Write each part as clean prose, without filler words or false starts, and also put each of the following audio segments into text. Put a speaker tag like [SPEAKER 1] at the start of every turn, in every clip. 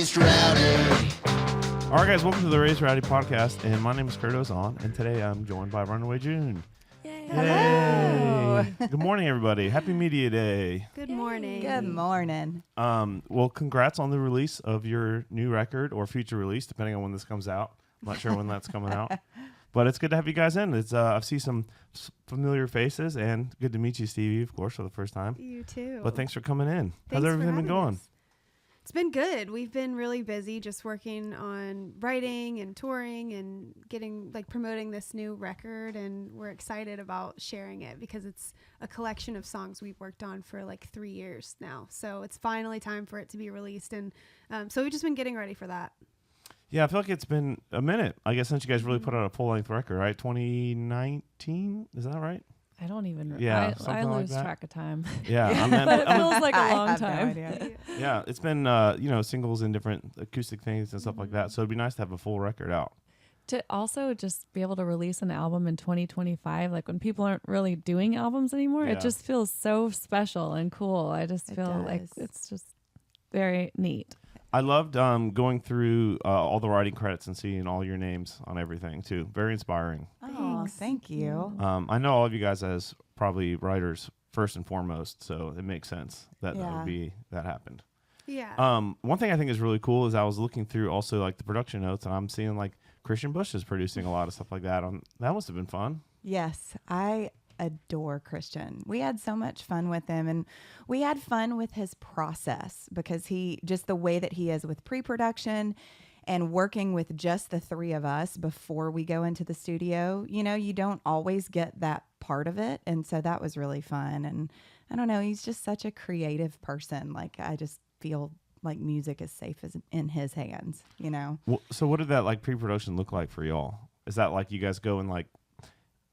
[SPEAKER 1] Raised Rowdy.
[SPEAKER 2] All right, guys, welcome to the Raised Rowdy Podcast, and my name is Kurt Ozan, and today I'm joined by Runaway June.
[SPEAKER 3] Yay.
[SPEAKER 4] Hello.
[SPEAKER 2] Good morning, everybody. Happy Media Day.
[SPEAKER 3] Good morning.
[SPEAKER 4] Good morning.
[SPEAKER 2] Well, congrats on the release of your new record, or future release, depending on when this comes out. I'm not sure when that's coming out. But it's good to have you guys in. It's I see some familiar faces, and good to meet you, Stevie, of course, for the first time.
[SPEAKER 3] You too.
[SPEAKER 2] But thanks for coming in.
[SPEAKER 3] Thanks
[SPEAKER 2] How's everything
[SPEAKER 3] for
[SPEAKER 2] been going?
[SPEAKER 3] us. It's been good. We've been really busy just working on writing and touring and promoting this new record, and we're excited about sharing it because it's a collection of songs we've worked on for like 3 years now. So it's finally time for it to be released, and so we've just been getting ready for that.
[SPEAKER 2] Yeah, I feel like it's been a minute, I guess, since you guys really put out a full-length record, right? 2019? Is that right?
[SPEAKER 5] I don't even.
[SPEAKER 2] Yeah,
[SPEAKER 5] I
[SPEAKER 2] like
[SPEAKER 5] lose
[SPEAKER 2] that.
[SPEAKER 5] track of time.
[SPEAKER 2] Yeah,
[SPEAKER 5] But it feels like a long
[SPEAKER 4] have no
[SPEAKER 5] time.
[SPEAKER 4] idea.
[SPEAKER 2] Yeah, it's been singles and different acoustic things and stuff like that. So it'd be nice to have a full record out.
[SPEAKER 5] To also just be able to release an album in 2025, like when people aren't really doing albums anymore,
[SPEAKER 2] Yeah.
[SPEAKER 5] it just feels so special and cool. I just
[SPEAKER 4] It
[SPEAKER 5] feel like
[SPEAKER 4] does.
[SPEAKER 5] it's just very neat.
[SPEAKER 2] I loved going through all the writing credits and seeing all your names on everything too. Very inspiring.
[SPEAKER 4] Oh,
[SPEAKER 5] Thanks.
[SPEAKER 4] thank you.
[SPEAKER 2] I know all of you guys as probably writers first and foremost, so it makes sense that that happened.
[SPEAKER 3] Yeah.
[SPEAKER 2] One thing I think is really cool is I was looking through also like the production notes, and I'm seeing like Kristian Bush is producing a lot of stuff like that. That must have been fun.
[SPEAKER 4] Yes, I adore Kristian. We had so much fun with him, and we had fun with his process because just the way that he is with pre-production and working with just the three of us before we go into the studio. You know, you don't always get that part of it, and so that was really fun. And I don't know, he's just such a creative person. Like, I just feel like music is safe in his hands, you know?
[SPEAKER 2] Well, so what did that like pre-production look like for y'all? Is that like you guys go and like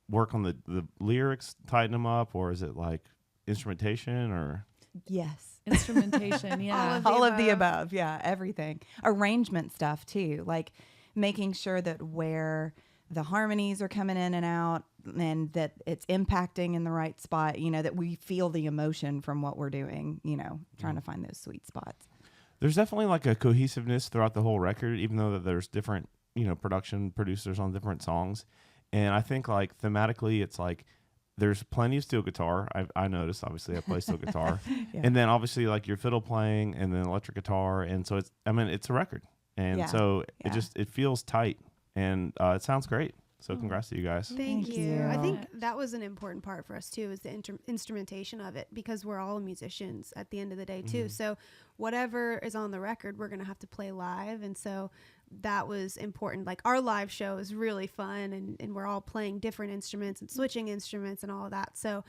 [SPEAKER 2] work on the lyrics, tighten them up, or is it like instrumentation or?
[SPEAKER 4] Yes.
[SPEAKER 5] Instrumentation, yeah.
[SPEAKER 4] All of the above. Yeah, everything. Arrangement stuff too, like making sure that where the harmonies are coming in and out and that it's impacting in the right spot, you know, that we feel the emotion from what we're doing, you know, trying to find those sweet spots.
[SPEAKER 2] There's definitely like a cohesiveness throughout the whole record, even though that there's different, production producers on different songs. And I think like thematically, it's like there's plenty of steel guitar. I noticed, obviously, I play steel guitar.
[SPEAKER 4] Yeah.
[SPEAKER 2] And then obviously like your fiddle playing and then electric guitar. And so it's a record. And
[SPEAKER 4] Yeah.
[SPEAKER 2] so
[SPEAKER 4] Yeah.
[SPEAKER 2] it feels tight and it sounds great. So congrats to you guys.
[SPEAKER 3] Thank
[SPEAKER 4] Thank
[SPEAKER 3] you.
[SPEAKER 4] you.
[SPEAKER 3] I think that was an important part for us too, is the instrumentation of it, because we're all musicians at the end of the day too. So whatever is on the record, we're going to have to play live. And so that was important. Like, our live show is really fun, and we're all playing different instruments and switching instruments and all of that. So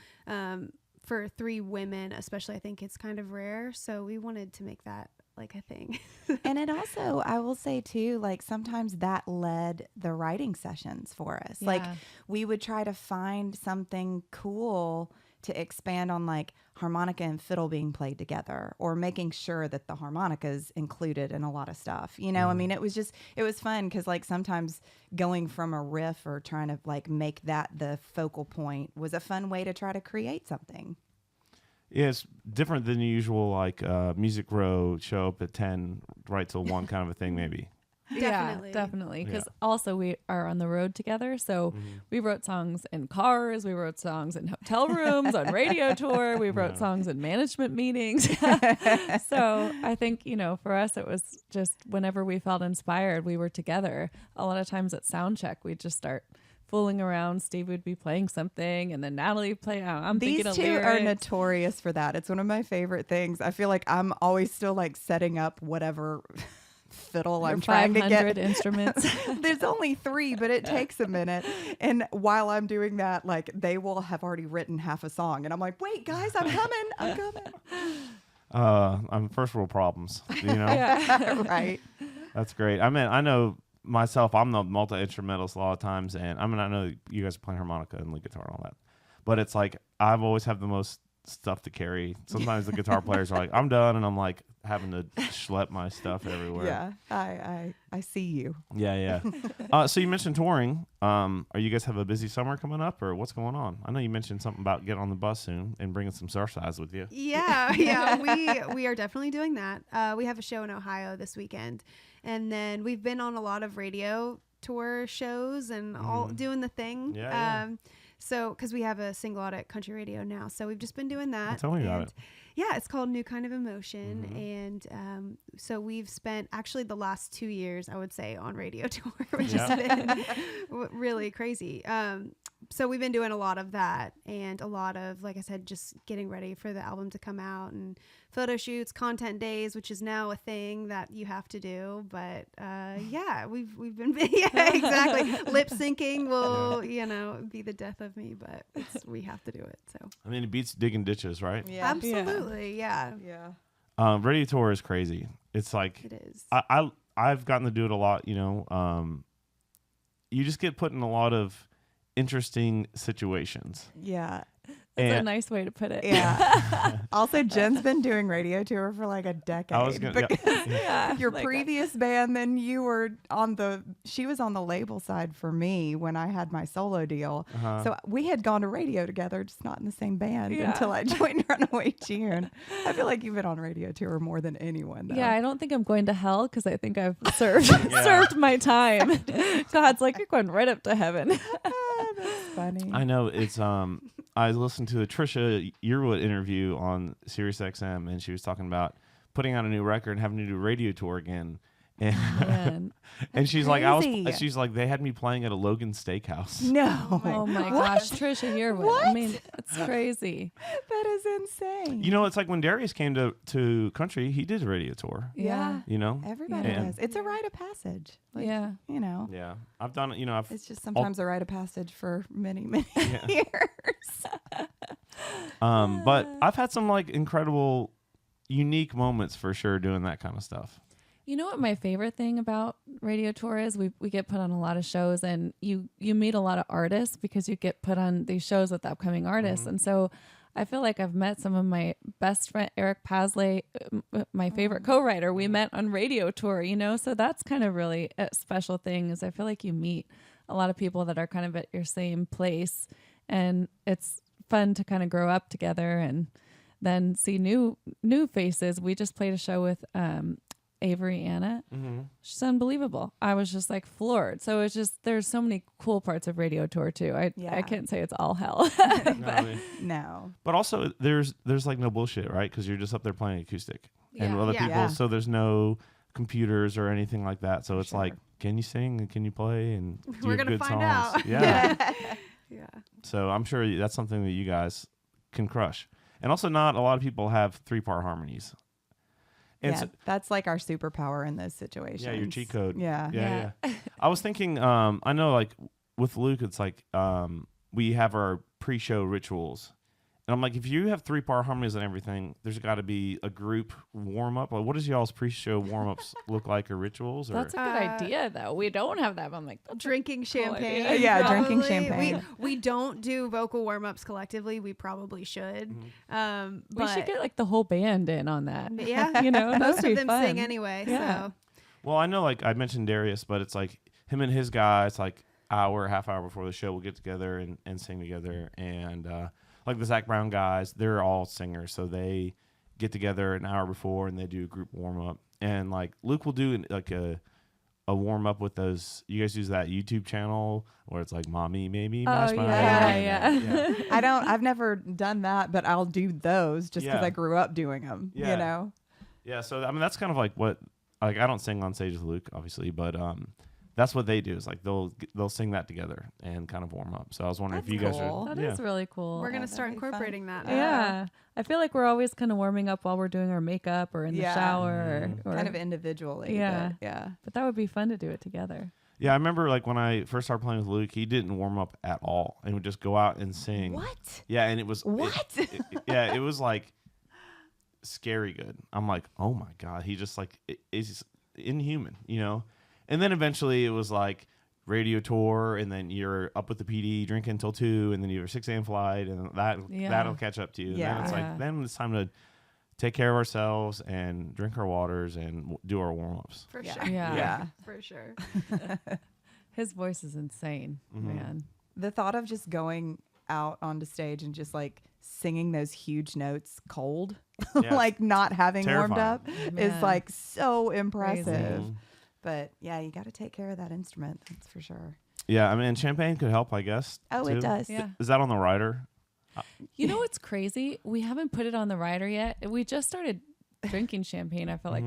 [SPEAKER 3] for three women, especially, I think it's kind of rare. So we wanted to make that like a thing.
[SPEAKER 4] And it also, I will say too, like sometimes that led the writing sessions for us.
[SPEAKER 5] Yeah.
[SPEAKER 4] Like we would try to find something cool to expand on, like harmonica and fiddle being played together, or making sure that the harmonica is included in a lot of stuff. You know, I mean, it was fun because like sometimes going from a riff or trying to like make that the focal point was a fun way to try to create something.
[SPEAKER 2] Yeah, it's different than the usual like Music Row, show up at 10, right till 1 kind of a thing maybe.
[SPEAKER 3] Definitely.
[SPEAKER 5] Yeah, definitely. Because
[SPEAKER 2] Yeah.
[SPEAKER 5] also we are on the road together. So we wrote songs in cars. We wrote songs in hotel rooms, on radio tour. We wrote songs in management meetings. So I think, for us, it was just whenever we felt inspired, we were together. A lot of times at sound check, we'd just start fooling around. Steve would be playing something, and then Natalie would play. I'm
[SPEAKER 4] These
[SPEAKER 5] thinking of
[SPEAKER 4] two
[SPEAKER 5] lyrics.
[SPEAKER 4] are notorious for that. It's one of my favorite things. I feel like I'm always still like setting up whatever fiddle I'm trying to
[SPEAKER 5] 500
[SPEAKER 4] get.
[SPEAKER 5] instruments.
[SPEAKER 4] There's only 3, but it takes a minute. And while I'm doing that, like they will have already written half a song, and I'm like, "Wait, guys, I'm coming."
[SPEAKER 2] I'm first world problems,
[SPEAKER 5] Yeah.
[SPEAKER 4] Right?
[SPEAKER 2] That's great. I mean, I know myself, I'm the multi-instrumentalist a lot of times, and I know you guys are playing harmonica and lead guitar and all that, but it's like I've always have the most stuff to carry. Sometimes the guitar players are like, I'm done, and I'm like having to schlep my stuff everywhere.
[SPEAKER 4] Yeah, I see you.
[SPEAKER 2] Yeah. So you mentioned touring. Are you guys have a busy summer coming up, or what's going on? I know you mentioned something about getting on the bus soon and bringing some Surfsides with you.
[SPEAKER 3] Yeah. We are definitely doing that. We have a show in Ohio this weekend, and then we've been on a lot of radio tour shows and all doing the thing. So, because we have a single out at country radio now, so we've just been doing that.
[SPEAKER 2] Tell me about it.
[SPEAKER 3] Yeah, it's called New Kind of Emotion, and so we've spent actually the last 2 years, I would say, on radio tour, which has been really crazy. So we've been doing a lot of that, and a lot of, like I said, just getting ready for the album to come out, and photo shoots, content days, which is now a thing that you have to do. But we've been exactly. Lip syncing will be the death of me, but we have to do it. So
[SPEAKER 2] I mean, it beats digging ditches, right?
[SPEAKER 3] yeah, absolutely, yeah.
[SPEAKER 2] Radio tour is crazy. It's like
[SPEAKER 3] it is.
[SPEAKER 2] I've gotten to do it a lot. You just get put in a lot of interesting situations.
[SPEAKER 4] Yeah.
[SPEAKER 5] That's a nice way to put it.
[SPEAKER 4] Yeah. Also, Jen's been doing radio tour for like a decade. Your previous band, then she was on the label side for me when I had my solo deal. So we had gone to radio together, just not in the same band until I joined Runaway June. I feel like you've been on radio tour more than anyone, though.
[SPEAKER 5] Yeah, I don't think I'm going to hell because I think I've served my time. God's like, you're going right up to heaven.
[SPEAKER 4] That's funny.
[SPEAKER 2] I know. It's I listened to a Trisha Yearwood interview on Sirius XM, and she was talking about putting out a new record and having to do a radio tour again. And, and she's
[SPEAKER 4] crazy.
[SPEAKER 2] like, she's like, they had me playing at a Logan Steakhouse.
[SPEAKER 4] No.
[SPEAKER 5] Oh my gosh, Trisha Yearwood.
[SPEAKER 4] What?
[SPEAKER 5] I mean, it's crazy.
[SPEAKER 4] That is insane.
[SPEAKER 2] It's like when Darius came to country, he did a radio tour.
[SPEAKER 4] Yeah. Everybody
[SPEAKER 2] And-
[SPEAKER 4] does. It's a rite of passage. Like,
[SPEAKER 5] Yeah.
[SPEAKER 2] Yeah, I've done it.
[SPEAKER 4] It's just sometimes a rite of passage for many, many years.
[SPEAKER 2] But I've had some like incredible, unique moments for sure doing that kind of stuff.
[SPEAKER 5] You know what my favorite thing about radio tour is? We get put on a lot of shows, and you meet a lot of artists because you get put on these shows with upcoming artists. And so I feel like I've met some of my best friend, Eric Pasley, my favorite co-writer. We met on radio tour, so that's kind of really a special thing, is I feel like you meet a lot of people that are kind of at your same place, and it's fun to kind of grow up together and then see new faces. We just played a show with Avery Anna. She's unbelievable. I was just like floored. So it's just, there's so many cool parts of radio tour too. I can't say it's all hell.
[SPEAKER 4] No.
[SPEAKER 2] But also there's like no bullshit, right? Because you're just up there playing acoustic and other people.
[SPEAKER 4] Yeah.
[SPEAKER 2] So there's no computers or anything like that. So it's like, can you sing and can you play and do
[SPEAKER 3] We're gonna
[SPEAKER 2] good
[SPEAKER 3] find
[SPEAKER 2] songs?
[SPEAKER 3] out.
[SPEAKER 2] Yeah.
[SPEAKER 3] Yeah.
[SPEAKER 2] So I'm sure that's something that you guys can crush. And also, not a lot of people have 3-part harmonies. And
[SPEAKER 4] Yeah, that's like our superpower in those situations.
[SPEAKER 2] Yeah, your cheat code.
[SPEAKER 4] Yeah.
[SPEAKER 2] I was thinking, I know like with Luke, it's like we have our pre-show rituals. And I'm like, if you have 3-part harmonies and everything, there's got to be a group warm-up. Like, what does y'all's pre-show warm-ups look like, or rituals? Or?
[SPEAKER 5] That's a good idea, though. We don't have that. I'm like,
[SPEAKER 3] drinking champagne.
[SPEAKER 5] idea.
[SPEAKER 4] Yeah,
[SPEAKER 3] probably.
[SPEAKER 4] drinking champagne.
[SPEAKER 3] We don't do vocal warm-ups collectively. We probably should.
[SPEAKER 5] we should get like the whole band in on that.
[SPEAKER 3] Yeah.
[SPEAKER 5] That
[SPEAKER 3] Most
[SPEAKER 5] would be
[SPEAKER 3] of them
[SPEAKER 5] fun.
[SPEAKER 3] sing anyway.
[SPEAKER 5] Yeah.
[SPEAKER 3] So
[SPEAKER 2] Well, I know, like I mentioned Darius, but it's like him and his guys, like half hour before the show, we'll get together and sing together. And like the Zach Brown guys, they're all singers, so they get together an hour before and they do a group warm up. And like Luke will do like a warm up with those. You guys use that YouTube channel where it's like "Mommy, maybe mash my
[SPEAKER 5] yeah.
[SPEAKER 4] I've never done that, but I'll do those just because
[SPEAKER 2] Yeah.
[SPEAKER 4] I grew up doing them.
[SPEAKER 2] Yeah. Yeah, so I mean that's kind of like what, like I don't sing on stage with Luke obviously, but that's what they do is like they'll sing that together and kind of warm up. So I was wondering
[SPEAKER 4] That's
[SPEAKER 2] if you guys
[SPEAKER 4] cool.
[SPEAKER 2] are
[SPEAKER 5] That is really cool.
[SPEAKER 3] we're gonna
[SPEAKER 4] that'd
[SPEAKER 3] start
[SPEAKER 4] be fun.
[SPEAKER 3] incorporating that.
[SPEAKER 5] Yeah. I feel like we're always kind of warming up while we're doing our makeup or in the shower or
[SPEAKER 4] Kind of individually.
[SPEAKER 5] Yeah.
[SPEAKER 4] But
[SPEAKER 5] But that would be fun to do it together.
[SPEAKER 2] Yeah, I remember like when I first started playing with Luke, he didn't warm up at all and would just go out and sing.
[SPEAKER 4] What?
[SPEAKER 2] Yeah, and it was
[SPEAKER 4] What?
[SPEAKER 2] it was like scary good. I'm like, oh my god, he just like is inhuman, And then eventually it was like radio tour, and then you're up with the PD drinking until 2, and then you have a 6 a.m. flight, and that'll catch up to you.
[SPEAKER 4] Yeah.
[SPEAKER 2] And then it's like, then it's time to take care of ourselves and drink our waters and do our warm-ups.
[SPEAKER 3] For
[SPEAKER 4] Yeah.
[SPEAKER 3] sure.
[SPEAKER 5] Yeah.
[SPEAKER 3] For sure.
[SPEAKER 5] His voice is insane, man.
[SPEAKER 4] The thought of just going out onto stage and just like singing those huge notes cold,
[SPEAKER 2] Yeah.
[SPEAKER 4] like not having warmed
[SPEAKER 2] Terrifying.
[SPEAKER 4] up,
[SPEAKER 5] Man.
[SPEAKER 4] is like so impressive.
[SPEAKER 2] Mhm.
[SPEAKER 4] But yeah, you got to take care of that instrument. That's for sure.
[SPEAKER 2] Yeah, I mean, champagne could help, I guess.
[SPEAKER 4] Oh,
[SPEAKER 2] too.
[SPEAKER 4] it does.
[SPEAKER 5] Yeah.
[SPEAKER 2] Is that on the rider?
[SPEAKER 5] You know what's crazy? We haven't put it on the rider yet. We just started drinking champagne, I feel like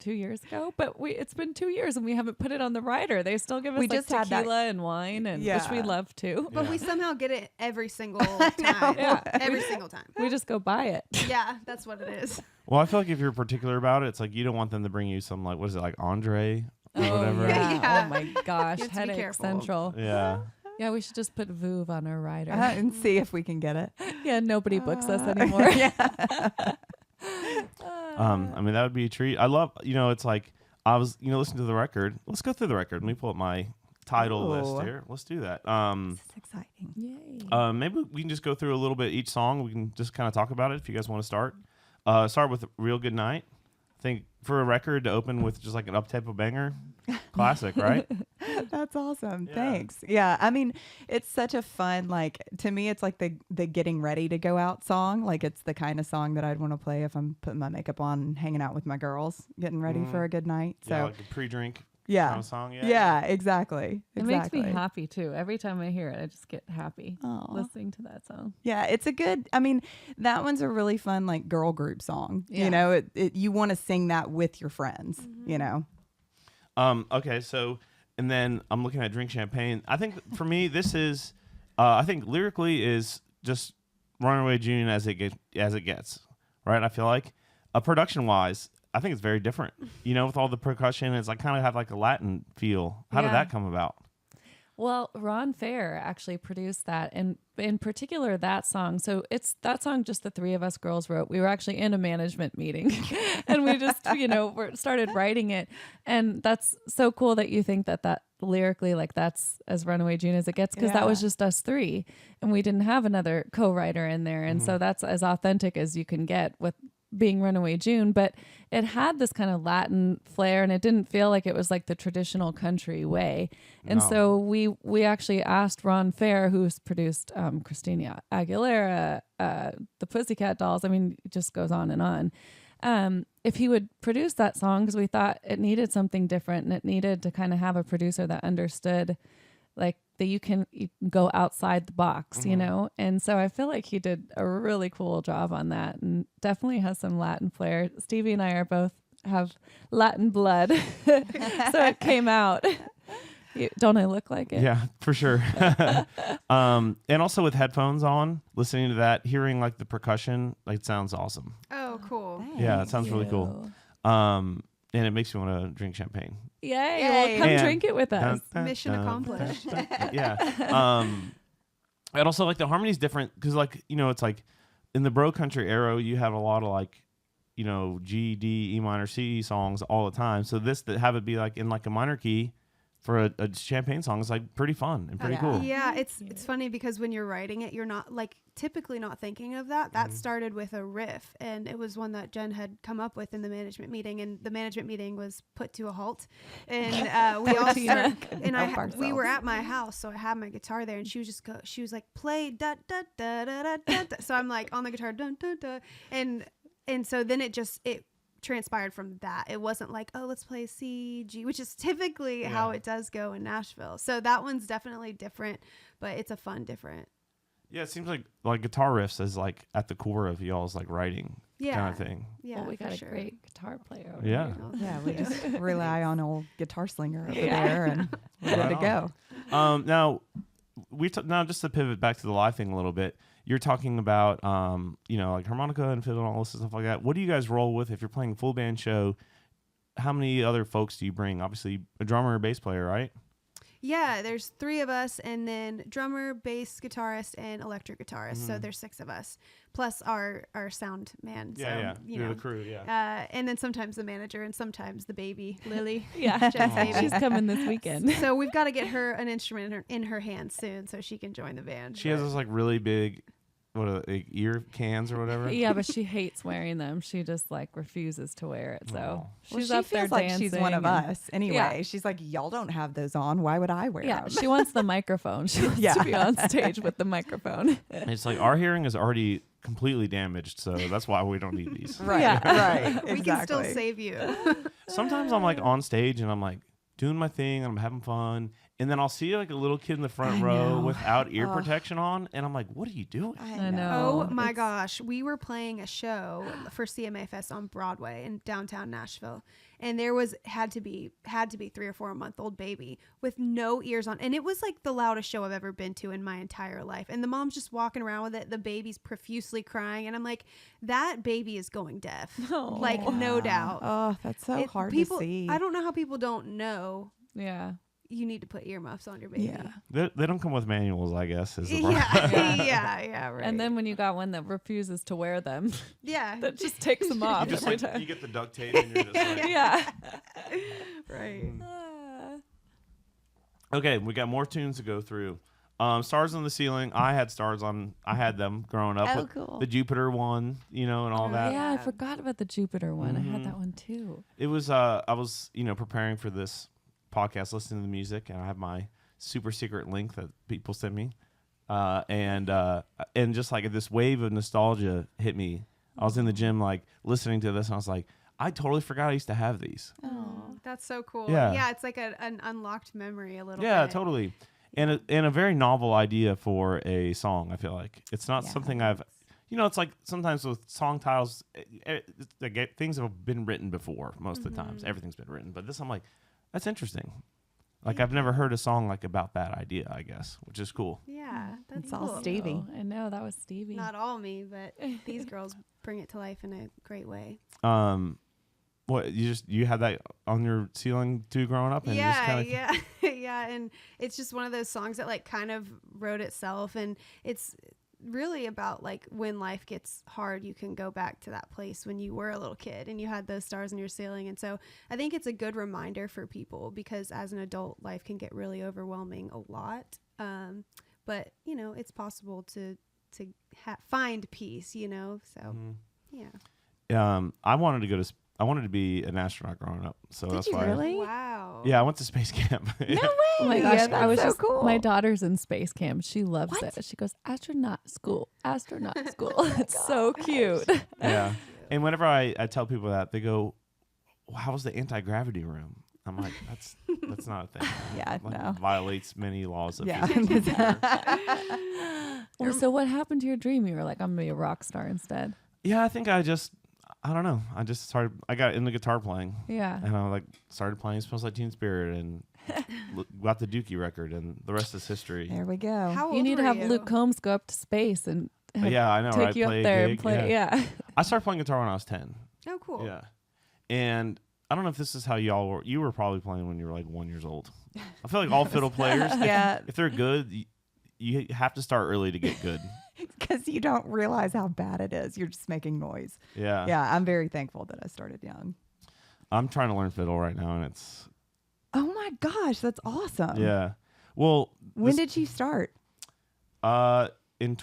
[SPEAKER 5] 2 years ago, but it's been 2 years and we haven't put it on the rider. They still give us
[SPEAKER 4] We
[SPEAKER 5] like
[SPEAKER 4] just had that-
[SPEAKER 5] tequila and wine, and which we
[SPEAKER 4] Yeah.
[SPEAKER 5] love too.
[SPEAKER 3] But
[SPEAKER 2] Yeah.
[SPEAKER 3] we somehow get it every single time.
[SPEAKER 5] Yeah.
[SPEAKER 3] Every single time.
[SPEAKER 5] We just go buy it.
[SPEAKER 3] Yeah, that's what it is.
[SPEAKER 2] Well, I feel like if you're particular about it, it's like you don't want them to bring you some, like, what is it, like Andre or whatever?
[SPEAKER 5] Yeah.
[SPEAKER 3] Yeah.
[SPEAKER 5] Oh my gosh.
[SPEAKER 3] You have to be
[SPEAKER 5] Headache
[SPEAKER 3] careful.
[SPEAKER 5] central.
[SPEAKER 2] Yeah.
[SPEAKER 5] Yeah, we should just put Vouv on our rider.
[SPEAKER 4] And see if we can get it.
[SPEAKER 5] Yeah, nobody books us anymore.
[SPEAKER 2] I mean, that would be a treat. I love, it's like, I was, listening to the record. Let's go through the record. Let me pull up my title
[SPEAKER 4] Ooh.
[SPEAKER 2] list here. Let's do that.
[SPEAKER 4] This is exciting.
[SPEAKER 5] Yay.
[SPEAKER 2] Maybe we can just go through a little bit each song. We can just kind of talk about it if you guys want to start. Start with Real Good Night. I think for a record to open with just like an up-tempo banger, classic, right?
[SPEAKER 4] That's awesome.
[SPEAKER 2] Yeah.
[SPEAKER 4] Thanks. Yeah. I mean, it's such a fun, like, to me, it's like the getting ready to go out song. Like, it's the kind of song that I'd want to play if I'm putting my makeup on and hanging out with my girls, getting ready for a good night. So,
[SPEAKER 2] Yeah, like a pre-drink
[SPEAKER 4] yeah.
[SPEAKER 2] kind of song.
[SPEAKER 4] Yeah, exactly.
[SPEAKER 5] It makes me happy too. Every time I hear it, I just get happy
[SPEAKER 4] Aw.
[SPEAKER 5] listening to that song.
[SPEAKER 4] Yeah, it's a good, I mean, that one's a really fun, like, girl group song.
[SPEAKER 5] Yeah.
[SPEAKER 4] You know, you want to sing that with your friends, you know?
[SPEAKER 2] Okay, so, and then I'm looking at Drink Champagne. I think for me, this is, I think lyrically is just Runaway June as it gets, right? I feel like, production-wise, I think it's very different. With all the percussion, it's like kind of have like a Latin feel. How did
[SPEAKER 5] Yeah.
[SPEAKER 2] that come about?
[SPEAKER 5] Well, Ron Fair actually produced that, and in particular that song. So it's that song just the three of us girls wrote. We were actually in a management meeting, and we just started writing it. And that's so cool that you think that lyrically, like, that's as Runaway June as it gets, because that was just us three, and we didn't have another co-writer in there, and so that's as authentic as you can get with being Runaway June. But it had this kind of Latin flair, and it didn't feel like it was like the traditional country way. And
[SPEAKER 2] No.
[SPEAKER 5] so we actually asked Ron Fair, who's produced Christina Aguilera, the Pussycat Dolls, I mean, it just goes on and on, if he would produce that song, because we thought it needed something different, and it needed to kind of have a producer that understood, like, that you can go outside the box, And so I feel like he did a really cool job on that, and definitely has some Latin flair. Stevie and I have Latin blood, so it came out. Don't I look like it?
[SPEAKER 2] Yeah, for sure. And also with headphones on, listening to that, hearing like the percussion, like, it sounds awesome.
[SPEAKER 3] Oh, cool.
[SPEAKER 2] Yeah, it sounds really cool. And it makes you want to drink champagne.
[SPEAKER 5] Yay!
[SPEAKER 4] Yay.
[SPEAKER 5] Well, come
[SPEAKER 2] And
[SPEAKER 5] drink it with us.
[SPEAKER 3] Mission accomplished.
[SPEAKER 2] Yeah. And also, like, the harmony's different because, like, it's like in the bro country era, you have a lot of like, G, D, E minor, C songs all the time. So this, that have it be like in like a minor key for a champagne song is like pretty fun and pretty cool.
[SPEAKER 3] Yeah, it's funny because when you're writing it, you're not like typically not thinking of that. That started with a riff, and it was one that Jen had come up with in the management meeting, and the management meeting was put to a halt. And we all started, and we were at my house, so I had my guitar there, and she was like, play da da da da da da. So I'm like on the guitar, dun dun dun, and so then it transpired from that. It wasn't like, oh, let's play C, G, which is typically how it does go in Nashville. So that one's definitely different, but it's a fun different.
[SPEAKER 2] Yeah, it seems like guitar riffs is like at the core of y'all's like writing kind of thing.
[SPEAKER 3] Yeah,
[SPEAKER 5] Well, we got
[SPEAKER 3] for
[SPEAKER 5] a great guitar player. Over
[SPEAKER 2] Yeah.
[SPEAKER 5] here.
[SPEAKER 4] Yeah, we just rely on old guitar slinger over there, and we're good to go.
[SPEAKER 2] Now, now just to pivot back to the live thing a little bit, you're talking about, like harmonica and fiddle and all this stuff like that. What do you guys roll with if you're playing a full band show? How many other folks do you bring? Obviously, a drummer or bass player, right?
[SPEAKER 3] Yeah, there's 3 of us, and then drummer, bass guitarist, and electric guitarist. So there's 6 of us, plus our sound man.
[SPEAKER 2] Yeah,
[SPEAKER 3] so,
[SPEAKER 2] You're the crew, yeah.
[SPEAKER 3] And then sometimes the manager, and sometimes the baby, Lily.
[SPEAKER 5] Yeah,
[SPEAKER 3] Jen's baby.
[SPEAKER 5] she's coming this weekend.
[SPEAKER 3] So we've got to get her an instrument in her hand soon, so she can join the band.
[SPEAKER 2] She has those like really big, ear cans or whatever.
[SPEAKER 5] Yeah, but she hates wearing them. She just like refuses to wear it. So she's
[SPEAKER 4] she
[SPEAKER 5] up there
[SPEAKER 4] feels like
[SPEAKER 5] dancing.
[SPEAKER 4] she's one of
[SPEAKER 5] and-
[SPEAKER 4] us anyway.
[SPEAKER 5] Yeah.
[SPEAKER 4] She's like, y'all don't have those on. Why would I wear
[SPEAKER 5] Yeah,
[SPEAKER 4] them?
[SPEAKER 5] she wants the microphone. She wants to be on stage with the microphone.
[SPEAKER 2] It's like our hearing is already completely damaged, so that's why we don't need these.
[SPEAKER 4] Right,
[SPEAKER 5] Yeah.
[SPEAKER 4] right.
[SPEAKER 3] We can still
[SPEAKER 4] exactly.
[SPEAKER 3] save you.
[SPEAKER 2] Sometimes I'm like on stage and I'm like doing my thing and I'm having fun, and then I'll see like a little kid in the front
[SPEAKER 4] I
[SPEAKER 2] row
[SPEAKER 4] know.
[SPEAKER 2] without ear protection on, and I'm like, what are you doing?
[SPEAKER 5] I know.
[SPEAKER 3] Oh my
[SPEAKER 5] It's-
[SPEAKER 3] gosh. We were playing a show for CMA Fest on Broadway in downtown Nashville. And there had to be 3 or 4 month old baby with no ears on. And it was like the loudest show I've ever been to in my entire life. And the mom's just walking around with it. The baby's profusely crying. And I'm like, that baby is going deaf.
[SPEAKER 5] Oh.
[SPEAKER 3] Like, no doubt.
[SPEAKER 4] Oh, that's so hard
[SPEAKER 3] people,
[SPEAKER 4] to see.
[SPEAKER 3] I don't know how people don't know
[SPEAKER 5] Yeah.
[SPEAKER 3] you need to put earmuffs on your baby.
[SPEAKER 4] Yeah.
[SPEAKER 2] They don't come with manuals, I guess. Is the problem.
[SPEAKER 3] Yeah, right.
[SPEAKER 5] And then when you got one that refuses to wear them,
[SPEAKER 3] yeah,
[SPEAKER 5] that just takes them off
[SPEAKER 2] You just
[SPEAKER 5] every
[SPEAKER 2] like,
[SPEAKER 5] time.
[SPEAKER 2] you get the duct tape and you're just like,
[SPEAKER 5] Yeah.
[SPEAKER 3] right.
[SPEAKER 2] okay, we got more tunes to go through. Stars on the Ceiling. I had them growing up.
[SPEAKER 4] Oh,
[SPEAKER 2] with
[SPEAKER 4] cool.
[SPEAKER 2] The Jupiter one, and all that.
[SPEAKER 5] Yeah, I forgot about the Jupiter one. I
[SPEAKER 2] Mhm.
[SPEAKER 5] had that one too.
[SPEAKER 2] It was I was preparing for this podcast, listening to the music, and I have my super secret link that people send me, and just like this wave of nostalgia hit me. I was in the gym like listening to this, and I was like, I totally forgot I used to have these.
[SPEAKER 3] Oh, that's so cool.
[SPEAKER 2] Yeah.
[SPEAKER 3] Yeah, it's like an unlocked memory a little
[SPEAKER 2] Yeah,
[SPEAKER 3] bit.
[SPEAKER 2] totally. And a very novel idea for a song. I feel like it's not
[SPEAKER 4] Yeah.
[SPEAKER 2] something I've. It's like sometimes with song titles, things have been written before. Most of the times, everything's been written. But this, I'm like, that's interesting. Like I've never heard a song like about that idea. I guess, which is cool.
[SPEAKER 3] Yeah, that's
[SPEAKER 4] It's all
[SPEAKER 3] cool.
[SPEAKER 4] Stevie.
[SPEAKER 5] I know that was Stevie.
[SPEAKER 3] Not all me, but these girls bring it to life in a great way.
[SPEAKER 2] What you had that on your ceiling too growing up? And just kinda,
[SPEAKER 3] Yeah, yeah, and it's just one of those songs that like kind of wrote itself, and it's really about like when life gets hard, you can go back to that place when you were a little kid and you had those stars in your ceiling. And so I think it's a good reminder for people, because as an adult, life can get really overwhelming a lot. But it's possible to find peace. So yeah.
[SPEAKER 2] I wanted to be an astronaut growing up, so
[SPEAKER 4] Did
[SPEAKER 2] that's
[SPEAKER 4] you
[SPEAKER 2] why.
[SPEAKER 4] really?
[SPEAKER 3] Wow.
[SPEAKER 2] Yeah, I went to space camp.
[SPEAKER 4] No way.
[SPEAKER 5] Oh my gosh,
[SPEAKER 4] That's
[SPEAKER 5] I was
[SPEAKER 4] so
[SPEAKER 5] just
[SPEAKER 4] cool.
[SPEAKER 5] my daughter's in space camp. She loves
[SPEAKER 4] What?
[SPEAKER 5] it. She goes, astronaut school. It's so cute.
[SPEAKER 2] Yeah. And whenever I tell people that, they go, well, how was the anti-gravity room? I'm like, that's not a thing.
[SPEAKER 4] Yeah,
[SPEAKER 2] Like,
[SPEAKER 4] no.
[SPEAKER 2] violates many laws of
[SPEAKER 4] Yeah.
[SPEAKER 2] physics.
[SPEAKER 5] Well, so what happened to your dream? You were like, I'm gonna be a rock star instead.
[SPEAKER 2] Yeah, I think I don't know. I got into guitar playing.
[SPEAKER 5] Yeah.
[SPEAKER 2] And I started playing Smells Like Teen Spirit and got the Dookie record, and the rest is history.
[SPEAKER 4] There we go.
[SPEAKER 3] How old
[SPEAKER 5] You need to
[SPEAKER 3] were
[SPEAKER 5] have
[SPEAKER 3] you?
[SPEAKER 5] Luke Combs go up to space and
[SPEAKER 2] Yeah, I know.
[SPEAKER 5] take
[SPEAKER 2] right?
[SPEAKER 5] you
[SPEAKER 2] Play
[SPEAKER 5] up
[SPEAKER 2] a
[SPEAKER 5] there
[SPEAKER 2] gig,
[SPEAKER 5] and play. Yeah.
[SPEAKER 2] I started playing guitar when I was 10.
[SPEAKER 3] Oh, cool.
[SPEAKER 2] Yeah. And I don't know if this is how y'all were. You were probably playing when you were like 1 year old. I feel like all fiddle players,
[SPEAKER 4] Yeah.
[SPEAKER 2] if they're good, you have to start early to get good.
[SPEAKER 4] Because you don't realize how bad it is. You're just making noise.
[SPEAKER 2] Yeah.
[SPEAKER 4] Yeah, I'm very thankful that I started young.
[SPEAKER 2] I'm trying to learn fiddle right now, and it's
[SPEAKER 4] Oh my gosh, that's awesome.
[SPEAKER 2] yeah. Well,
[SPEAKER 4] When did you start?
[SPEAKER 2] in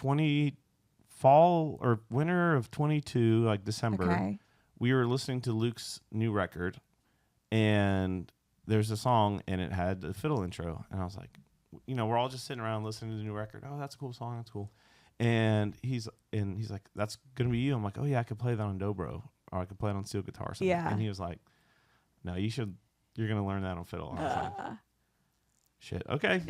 [SPEAKER 2] fall or winter of 22, like December,
[SPEAKER 4] Okay.
[SPEAKER 2] we were listening to Luke's new record, and there's a song, and it had the fiddle intro, and I was like, we're all just sitting around listening to the new record. Oh, that's a cool song. That's cool. And he's like, that's gonna be you. I'm like, oh yeah, I could play that on dobro, or I could play it on steel guitar or something.
[SPEAKER 4] Yeah.
[SPEAKER 2] And he was like, no, you're gonna learn that on fiddle. And I was like, shit, okay.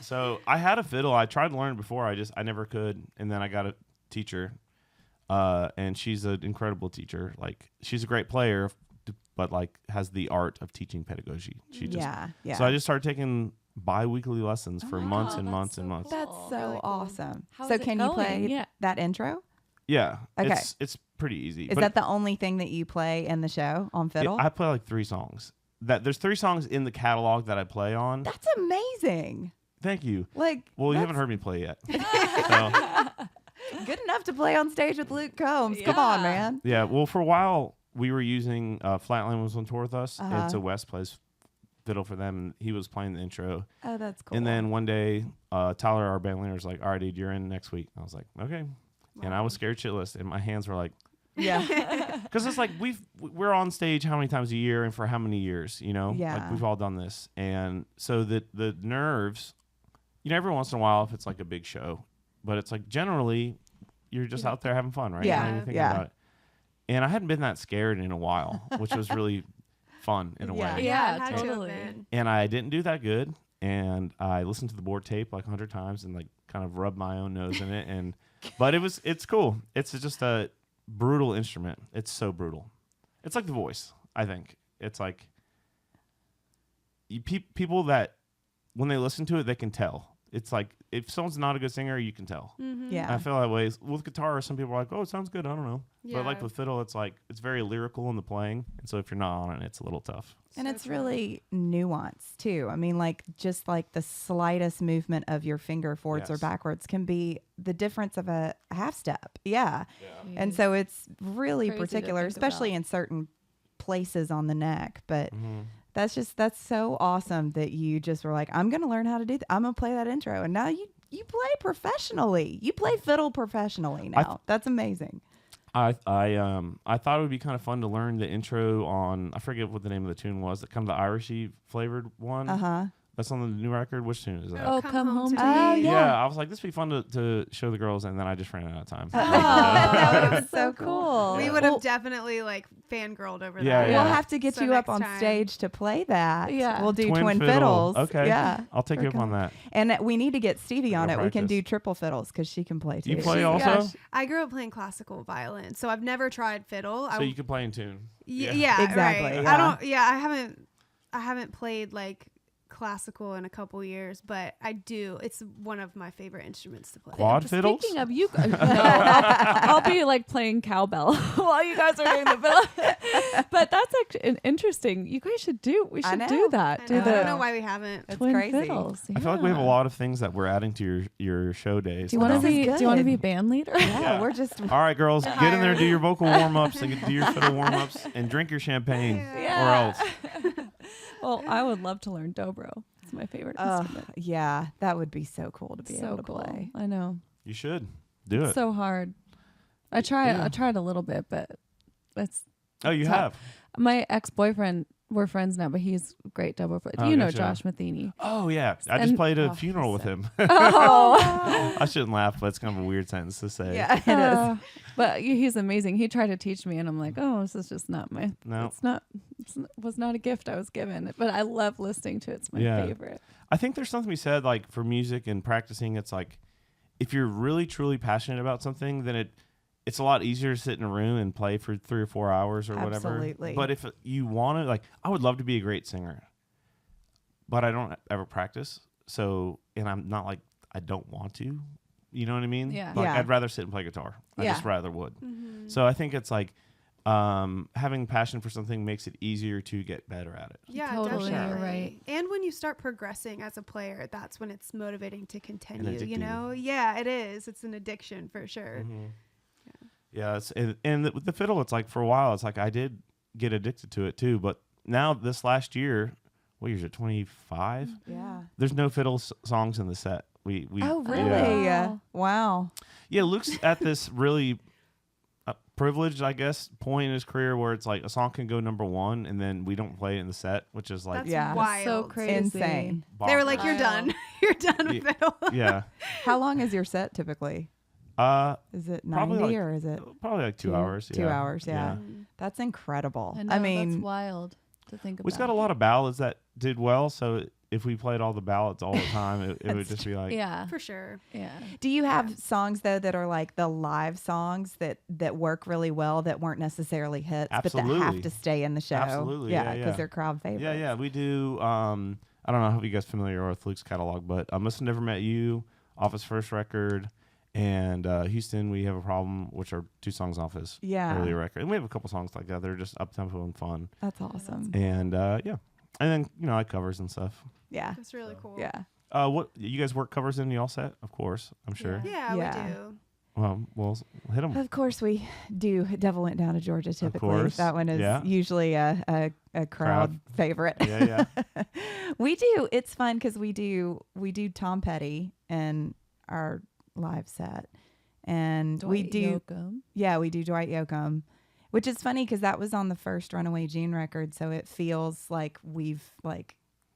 [SPEAKER 2] So I had a fiddle. I tried to learn it before. I never could. And then I got a teacher, and she's an incredible teacher. Like, she's a great player, but like has the art of teaching pedagogy. She just
[SPEAKER 4] Yeah.
[SPEAKER 2] So I just started taking bi-weekly lessons for months and
[SPEAKER 5] that's
[SPEAKER 2] months
[SPEAKER 5] so
[SPEAKER 2] and months.
[SPEAKER 5] cool.
[SPEAKER 4] That's so
[SPEAKER 3] Really cool.
[SPEAKER 4] awesome.
[SPEAKER 5] How's
[SPEAKER 4] So
[SPEAKER 5] it
[SPEAKER 4] can you
[SPEAKER 5] going?
[SPEAKER 4] play
[SPEAKER 5] Yeah.
[SPEAKER 4] that intro?
[SPEAKER 2] Yeah.
[SPEAKER 4] Okay.
[SPEAKER 2] It's pretty easy.
[SPEAKER 4] Is
[SPEAKER 2] But
[SPEAKER 4] that the only thing that you play in the show on fiddle?
[SPEAKER 2] I play like 3 songs. that there's 3 songs in the catalog that I play on.
[SPEAKER 4] That's amazing.
[SPEAKER 2] Thank you.
[SPEAKER 4] Like,
[SPEAKER 2] Well, you haven't heard me play yet. So,
[SPEAKER 4] good enough to play on stage with Luke Combs. Come on, man.
[SPEAKER 2] yeah. Well, for a while we were using Flatline was on tour with us,
[SPEAKER 4] Uh-huh.
[SPEAKER 2] and so Wes plays fiddle for them, and he was playing the intro.
[SPEAKER 4] Oh, that's cool.
[SPEAKER 2] And then one day, Tyler, our band leader, was like, "All right, dude, you're in next week." I was like, "Okay," and I was scared shitless, and my hands were like,
[SPEAKER 4] yeah.
[SPEAKER 2] because it's like we're on stage how many times a year and for how many years, you know?
[SPEAKER 4] Yeah.
[SPEAKER 2] Like we've all done this, and so the nerves, you know, every once in a while if it's like a big show, but it's like generally you're just out there having fun, right?
[SPEAKER 4] Yeah.
[SPEAKER 2] You don't even think about it. And I hadn't been that scared in a while, which was really fun in a
[SPEAKER 4] Yeah.
[SPEAKER 2] way.
[SPEAKER 3] Yeah, it had to have
[SPEAKER 5] totally.
[SPEAKER 3] been.
[SPEAKER 2] And I didn't do that good. And I listened to the board tape like 100 times and like kind of rubbed my own nose in it. And but it's cool. It's just a brutal instrument. It's so brutal. It's like the voice, I think. It's like people that when they listen to it, they can tell. It's like if someone's not a good singer, you can tell.
[SPEAKER 3] Mm-hmm.
[SPEAKER 4] Yeah.
[SPEAKER 2] I feel that way. With guitar, some people are like, "Oh, it sounds good." I don't know.
[SPEAKER 3] Yeah.
[SPEAKER 2] But like with fiddle, it's like it's very lyrical in the playing, and so if you're not on it, it's a little tough.
[SPEAKER 4] And
[SPEAKER 3] So
[SPEAKER 4] it's
[SPEAKER 3] true.
[SPEAKER 4] really nuanced too. I mean, like just like the slightest movement of your finger forwards or
[SPEAKER 2] Yes.
[SPEAKER 4] backwards can be the difference of a half step. Yeah. And so it's really
[SPEAKER 5] Crazy to
[SPEAKER 4] particular,
[SPEAKER 5] think
[SPEAKER 4] especially
[SPEAKER 5] about.
[SPEAKER 4] in certain places on the neck. But
[SPEAKER 2] Mm-hmm.
[SPEAKER 4] that's so awesome that you just were like, I'm going to learn how to do that. I'm going to play that intro. And now you play professionally. You play fiddle professionally now. That's amazing.
[SPEAKER 2] I thought it would be kind of fun to learn the intro on, I forget what the name of the tune was, kind of the Irishy flavored one.
[SPEAKER 4] Uh-huh.
[SPEAKER 2] That's on the new record. Which tune is that?
[SPEAKER 5] Oh, come home to
[SPEAKER 4] Oh,
[SPEAKER 5] me.
[SPEAKER 4] yeah.
[SPEAKER 2] I was like, this would be fun to show the girls, and then I just ran out of time.
[SPEAKER 4] That was so cool.
[SPEAKER 3] We would
[SPEAKER 4] Well,
[SPEAKER 3] have definitely like fangirled over
[SPEAKER 2] Yeah,
[SPEAKER 3] that.
[SPEAKER 2] yeah.
[SPEAKER 4] We'll have to get
[SPEAKER 3] So
[SPEAKER 4] you up
[SPEAKER 3] next
[SPEAKER 4] on
[SPEAKER 3] time.
[SPEAKER 4] stage to play that.
[SPEAKER 5] Yeah.
[SPEAKER 4] We'll do
[SPEAKER 2] Twin
[SPEAKER 4] twin
[SPEAKER 2] fiddle.
[SPEAKER 4] fiddles.
[SPEAKER 2] Okay.
[SPEAKER 4] Yeah.
[SPEAKER 2] I'll take you up on that.
[SPEAKER 4] And we need to get Stevie on
[SPEAKER 2] Go
[SPEAKER 4] it. We can do
[SPEAKER 2] practice.
[SPEAKER 4] triple fiddles because she can play too.
[SPEAKER 2] You play
[SPEAKER 3] She-
[SPEAKER 2] also?
[SPEAKER 3] yeah, I grew up playing classical violin, so I've never tried fiddle.
[SPEAKER 2] So you can play in tune.
[SPEAKER 3] yeah,
[SPEAKER 4] Exactly,
[SPEAKER 3] Right.
[SPEAKER 4] yeah.
[SPEAKER 3] I don't. Yeah, I haven't played like classical in a couple years, but I do. It's one of my favorite instruments to play.
[SPEAKER 2] Quad fiddles?
[SPEAKER 5] Speaking of you, no, I'll be like playing cowbell while you guys are doing the fiddle. But that's actually interesting. You guys should do. We
[SPEAKER 4] I
[SPEAKER 5] should
[SPEAKER 4] know.
[SPEAKER 5] do that.
[SPEAKER 3] I
[SPEAKER 5] Do
[SPEAKER 3] know. I don't
[SPEAKER 5] the
[SPEAKER 3] know why we haven't.
[SPEAKER 4] It's
[SPEAKER 5] twin
[SPEAKER 4] crazy.
[SPEAKER 5] fiddles.
[SPEAKER 2] I feel like we have a
[SPEAKER 5] Yeah.
[SPEAKER 2] lot of things that we're adding to your show days.
[SPEAKER 5] Do you want to
[SPEAKER 4] This is
[SPEAKER 5] be? Do you want to
[SPEAKER 4] good.
[SPEAKER 5] be band leader?
[SPEAKER 4] Yeah,
[SPEAKER 2] Yeah.
[SPEAKER 4] we're just.
[SPEAKER 2] All right, girls, get in there, do your vocal warm-ups, and do your fiddle warm-ups, and drink your champagne,
[SPEAKER 5] Yeah.
[SPEAKER 2] or else.
[SPEAKER 5] Well, I would love to learn dobro. It's my favorite instrument.
[SPEAKER 4] Yeah, that would be so cool to be
[SPEAKER 5] So
[SPEAKER 4] able to
[SPEAKER 5] cool.
[SPEAKER 4] play.
[SPEAKER 5] I know.
[SPEAKER 2] You should do it.
[SPEAKER 5] So hard. I tried.
[SPEAKER 2] Yeah.
[SPEAKER 5] I tried a little bit, but it's
[SPEAKER 2] Oh, you
[SPEAKER 5] tough.
[SPEAKER 2] have?
[SPEAKER 5] my ex-boyfriend. We're friends now, but he's a great dobro player.
[SPEAKER 2] Oh,
[SPEAKER 5] You know
[SPEAKER 2] gotcha.
[SPEAKER 5] Josh Matheny.
[SPEAKER 2] Oh, yeah. I just
[SPEAKER 5] And-
[SPEAKER 2] played a
[SPEAKER 4] oh,
[SPEAKER 2] funeral with
[SPEAKER 4] so-
[SPEAKER 2] him.
[SPEAKER 5] Oh,
[SPEAKER 2] I shouldn't laugh, but it's kind of a weird sentence to say.
[SPEAKER 4] Yeah, it is.
[SPEAKER 5] But he's amazing. He tried to teach me, and I'm like, oh, this is just not my.
[SPEAKER 2] No.
[SPEAKER 5] Was not a gift I was given, but I love listening to it. It's my
[SPEAKER 2] Yeah.
[SPEAKER 5] favorite.
[SPEAKER 2] I think there's something to be said, like, for music and practicing. It's like, if you're really, truly passionate about something, then it's a lot easier to sit in a room and play for 3 or 4 hours or whatever.
[SPEAKER 4] Absolutely.
[SPEAKER 2] But if you want to, like, I would love to be a great singer, but I don't ever practice. So, and I'm not like, I don't want to. You know what I mean?
[SPEAKER 5] Yeah.
[SPEAKER 2] Like,
[SPEAKER 4] Yeah.
[SPEAKER 2] I'd rather sit and play guitar. I
[SPEAKER 4] Yeah.
[SPEAKER 2] just rather would.
[SPEAKER 3] Mhm.
[SPEAKER 2] So I think it's like, having passion for something makes it easier to get better at it.
[SPEAKER 3] Yeah,
[SPEAKER 5] Totally, you're
[SPEAKER 3] definitely.
[SPEAKER 5] right.
[SPEAKER 3] And when you start progressing as a player, that's when it's motivating to continue. You
[SPEAKER 2] addicting.
[SPEAKER 3] know? Yeah, it is. It's an addiction for sure.
[SPEAKER 2] Yeah, and with the fiddle, it's like for a while, it's like I did get addicted to it too. But now this last year, what year is it? 25.
[SPEAKER 4] Yeah.
[SPEAKER 2] There's no fiddle songs in the set. We
[SPEAKER 4] Oh,
[SPEAKER 2] yeah.
[SPEAKER 4] really?
[SPEAKER 5] Wow.
[SPEAKER 4] Wow.
[SPEAKER 2] Yeah, Luke's at this really privileged, I guess, point in his career where it's like a song can go number 1 and then we don't play it in the set, which is like
[SPEAKER 3] That's
[SPEAKER 4] Yeah.
[SPEAKER 3] wild.
[SPEAKER 5] So crazy.
[SPEAKER 4] Insane.
[SPEAKER 3] They were
[SPEAKER 2] bonkers.
[SPEAKER 3] like, "You're
[SPEAKER 5] Wild.
[SPEAKER 3] done. You're done,
[SPEAKER 2] Yeah.
[SPEAKER 3] fiddle."
[SPEAKER 2] Yeah,
[SPEAKER 4] How long is your set typically? Is it 90
[SPEAKER 2] Probably like-
[SPEAKER 4] or is it
[SPEAKER 2] probably like 2 hours.
[SPEAKER 4] 2
[SPEAKER 2] yeah.
[SPEAKER 4] hours? Yeah.
[SPEAKER 3] Mm.
[SPEAKER 4] That's incredible.
[SPEAKER 5] I know,
[SPEAKER 4] I mean,
[SPEAKER 5] that's wild to think about.
[SPEAKER 2] We've got a lot of ballads that did well, so if we played all the ballads all the time, it would just be like,
[SPEAKER 5] Yeah,
[SPEAKER 3] For sure.
[SPEAKER 5] yeah.
[SPEAKER 4] do you have songs though that are like the live songs that work really well that weren't necessarily hits, but that
[SPEAKER 2] Absolutely.
[SPEAKER 4] have to stay in the show?
[SPEAKER 2] Absolutely,
[SPEAKER 4] Yeah,
[SPEAKER 2] yeah,
[SPEAKER 4] because
[SPEAKER 2] yeah.
[SPEAKER 4] they're crowd favorites.
[SPEAKER 2] Yeah, yeah, we do. I don't know if you guys familiar with Luke's catalog, but Must Have Never Met You, off his first record, and Houston, We Have a Problem, which are 2 songs off his
[SPEAKER 4] Yeah.
[SPEAKER 2] earlier record. And we have a couple songs like that. They're just up tempo and fun.
[SPEAKER 4] That's awesome.
[SPEAKER 2] And yeah, And then I covers and stuff.
[SPEAKER 4] Yeah.
[SPEAKER 3] That's really cool.
[SPEAKER 4] Yeah.
[SPEAKER 2] What you guys work covers in y'all set? Of course, I'm sure.
[SPEAKER 3] Yeah,
[SPEAKER 4] Yeah.
[SPEAKER 3] we do.
[SPEAKER 2] Well, we'll hit them.
[SPEAKER 4] Of course we do. Devil Went Down to Georgia typically.
[SPEAKER 2] course.
[SPEAKER 4] That one is
[SPEAKER 2] Yeah.
[SPEAKER 4] usually a crowd favorite.
[SPEAKER 2] Yeah.
[SPEAKER 4] We do. It's fun because we do Tom Petty in our live set. And we
[SPEAKER 5] Dwight
[SPEAKER 4] do
[SPEAKER 5] Yoakam.
[SPEAKER 4] Yeah, we do Dwight Yoakam, which is funny because that was on the first Runaway June record, so it feels like we've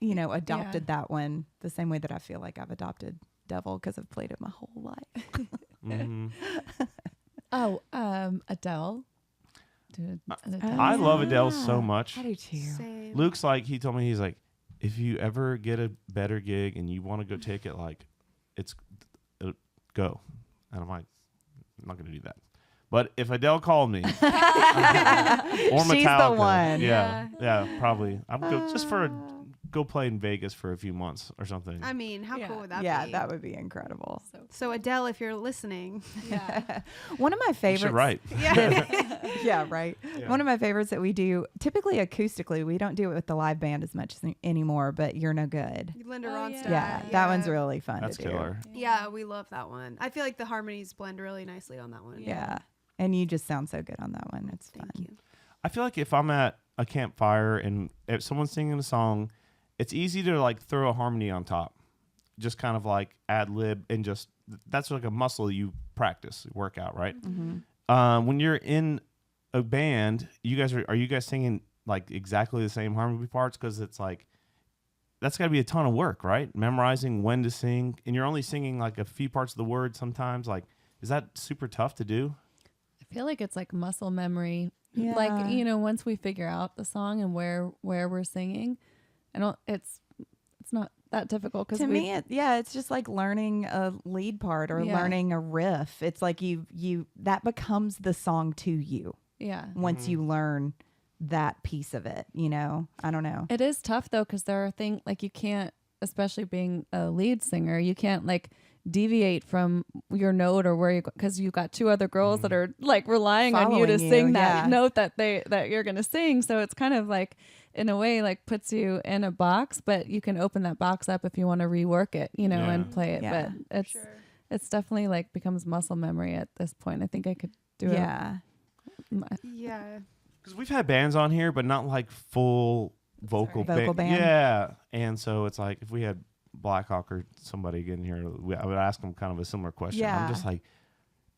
[SPEAKER 4] adopted that one the same way that I feel like I've adopted Devil because I've played it my whole life.
[SPEAKER 2] Mm-hmm.
[SPEAKER 5] Adele. Dude,
[SPEAKER 2] I love Adele so much.
[SPEAKER 4] I do too.
[SPEAKER 3] Same.
[SPEAKER 2] Luke's he told me, he's like, if you ever get a better gig and you want to go take it, go. And I'm like, I'm not going to do that. But if Adele called me, or Metallica,
[SPEAKER 4] She's the one.
[SPEAKER 2] Yeah, probably. I would go just go play in Vegas for a few months or something.
[SPEAKER 3] I mean, how cool would that be?
[SPEAKER 4] Yeah, that would be incredible.
[SPEAKER 3] So Adele, if you're listening,
[SPEAKER 4] One of my
[SPEAKER 2] You
[SPEAKER 4] favorites.
[SPEAKER 2] should write.
[SPEAKER 4] Yeah, right.
[SPEAKER 2] Yeah.
[SPEAKER 4] One of my favorites that we do typically acoustically. We don't do it with the live band as much anymore, but You're No Good.
[SPEAKER 3] Linda
[SPEAKER 5] Oh,
[SPEAKER 3] Ronstadt.
[SPEAKER 4] Yeah, that one's really fun
[SPEAKER 2] That's
[SPEAKER 4] to do.
[SPEAKER 2] killer.
[SPEAKER 3] Yeah, we love that one. I feel like the harmonies blend really nicely on that one.
[SPEAKER 4] Yeah. And you just sound so good on that one. It's
[SPEAKER 3] Thank
[SPEAKER 4] fun.
[SPEAKER 3] you.
[SPEAKER 2] I feel like if I'm at a campfire and if someone's singing a song, it's easy to throw a harmony on top, just kind of ad lib, and just that's like a muscle you practice, work out, right?
[SPEAKER 4] Mm-hmm.
[SPEAKER 2] When you're in a band, are you guys singing exactly the same harmony parts? Because it's that's got to be a ton of work, right? Memorizing when to sing, and you're only singing a few parts of the word sometimes. Is that super tough to do?
[SPEAKER 5] I feel like it's muscle memory.
[SPEAKER 4] Yeah.
[SPEAKER 5] Once we figure out the song and where we're singing, it's not that difficult because
[SPEAKER 4] To me, it's just like learning a lead part or learning a riff. It's like you that becomes the song to you once you learn that piece of it. I don't know.
[SPEAKER 5] It is tough though because there are things you can't, especially being a lead singer, you can't deviate from your note or where you because you got two other girls that are relying on you to sing that note that you're gonna sing. So it's kind of in a way puts you in a box, but you can open that box up if you want to rework it, and play it.
[SPEAKER 4] Yeah.
[SPEAKER 5] But it's definitely becomes muscle memory at this point. I think I could do it.
[SPEAKER 3] Yeah.
[SPEAKER 2] Because we've had bands on here, but not full vocal
[SPEAKER 4] band.
[SPEAKER 2] Yeah, and so it's if we had Blackhawk or somebody in here, I would ask them kind of a similar question.
[SPEAKER 4] Yeah.
[SPEAKER 2] I'm just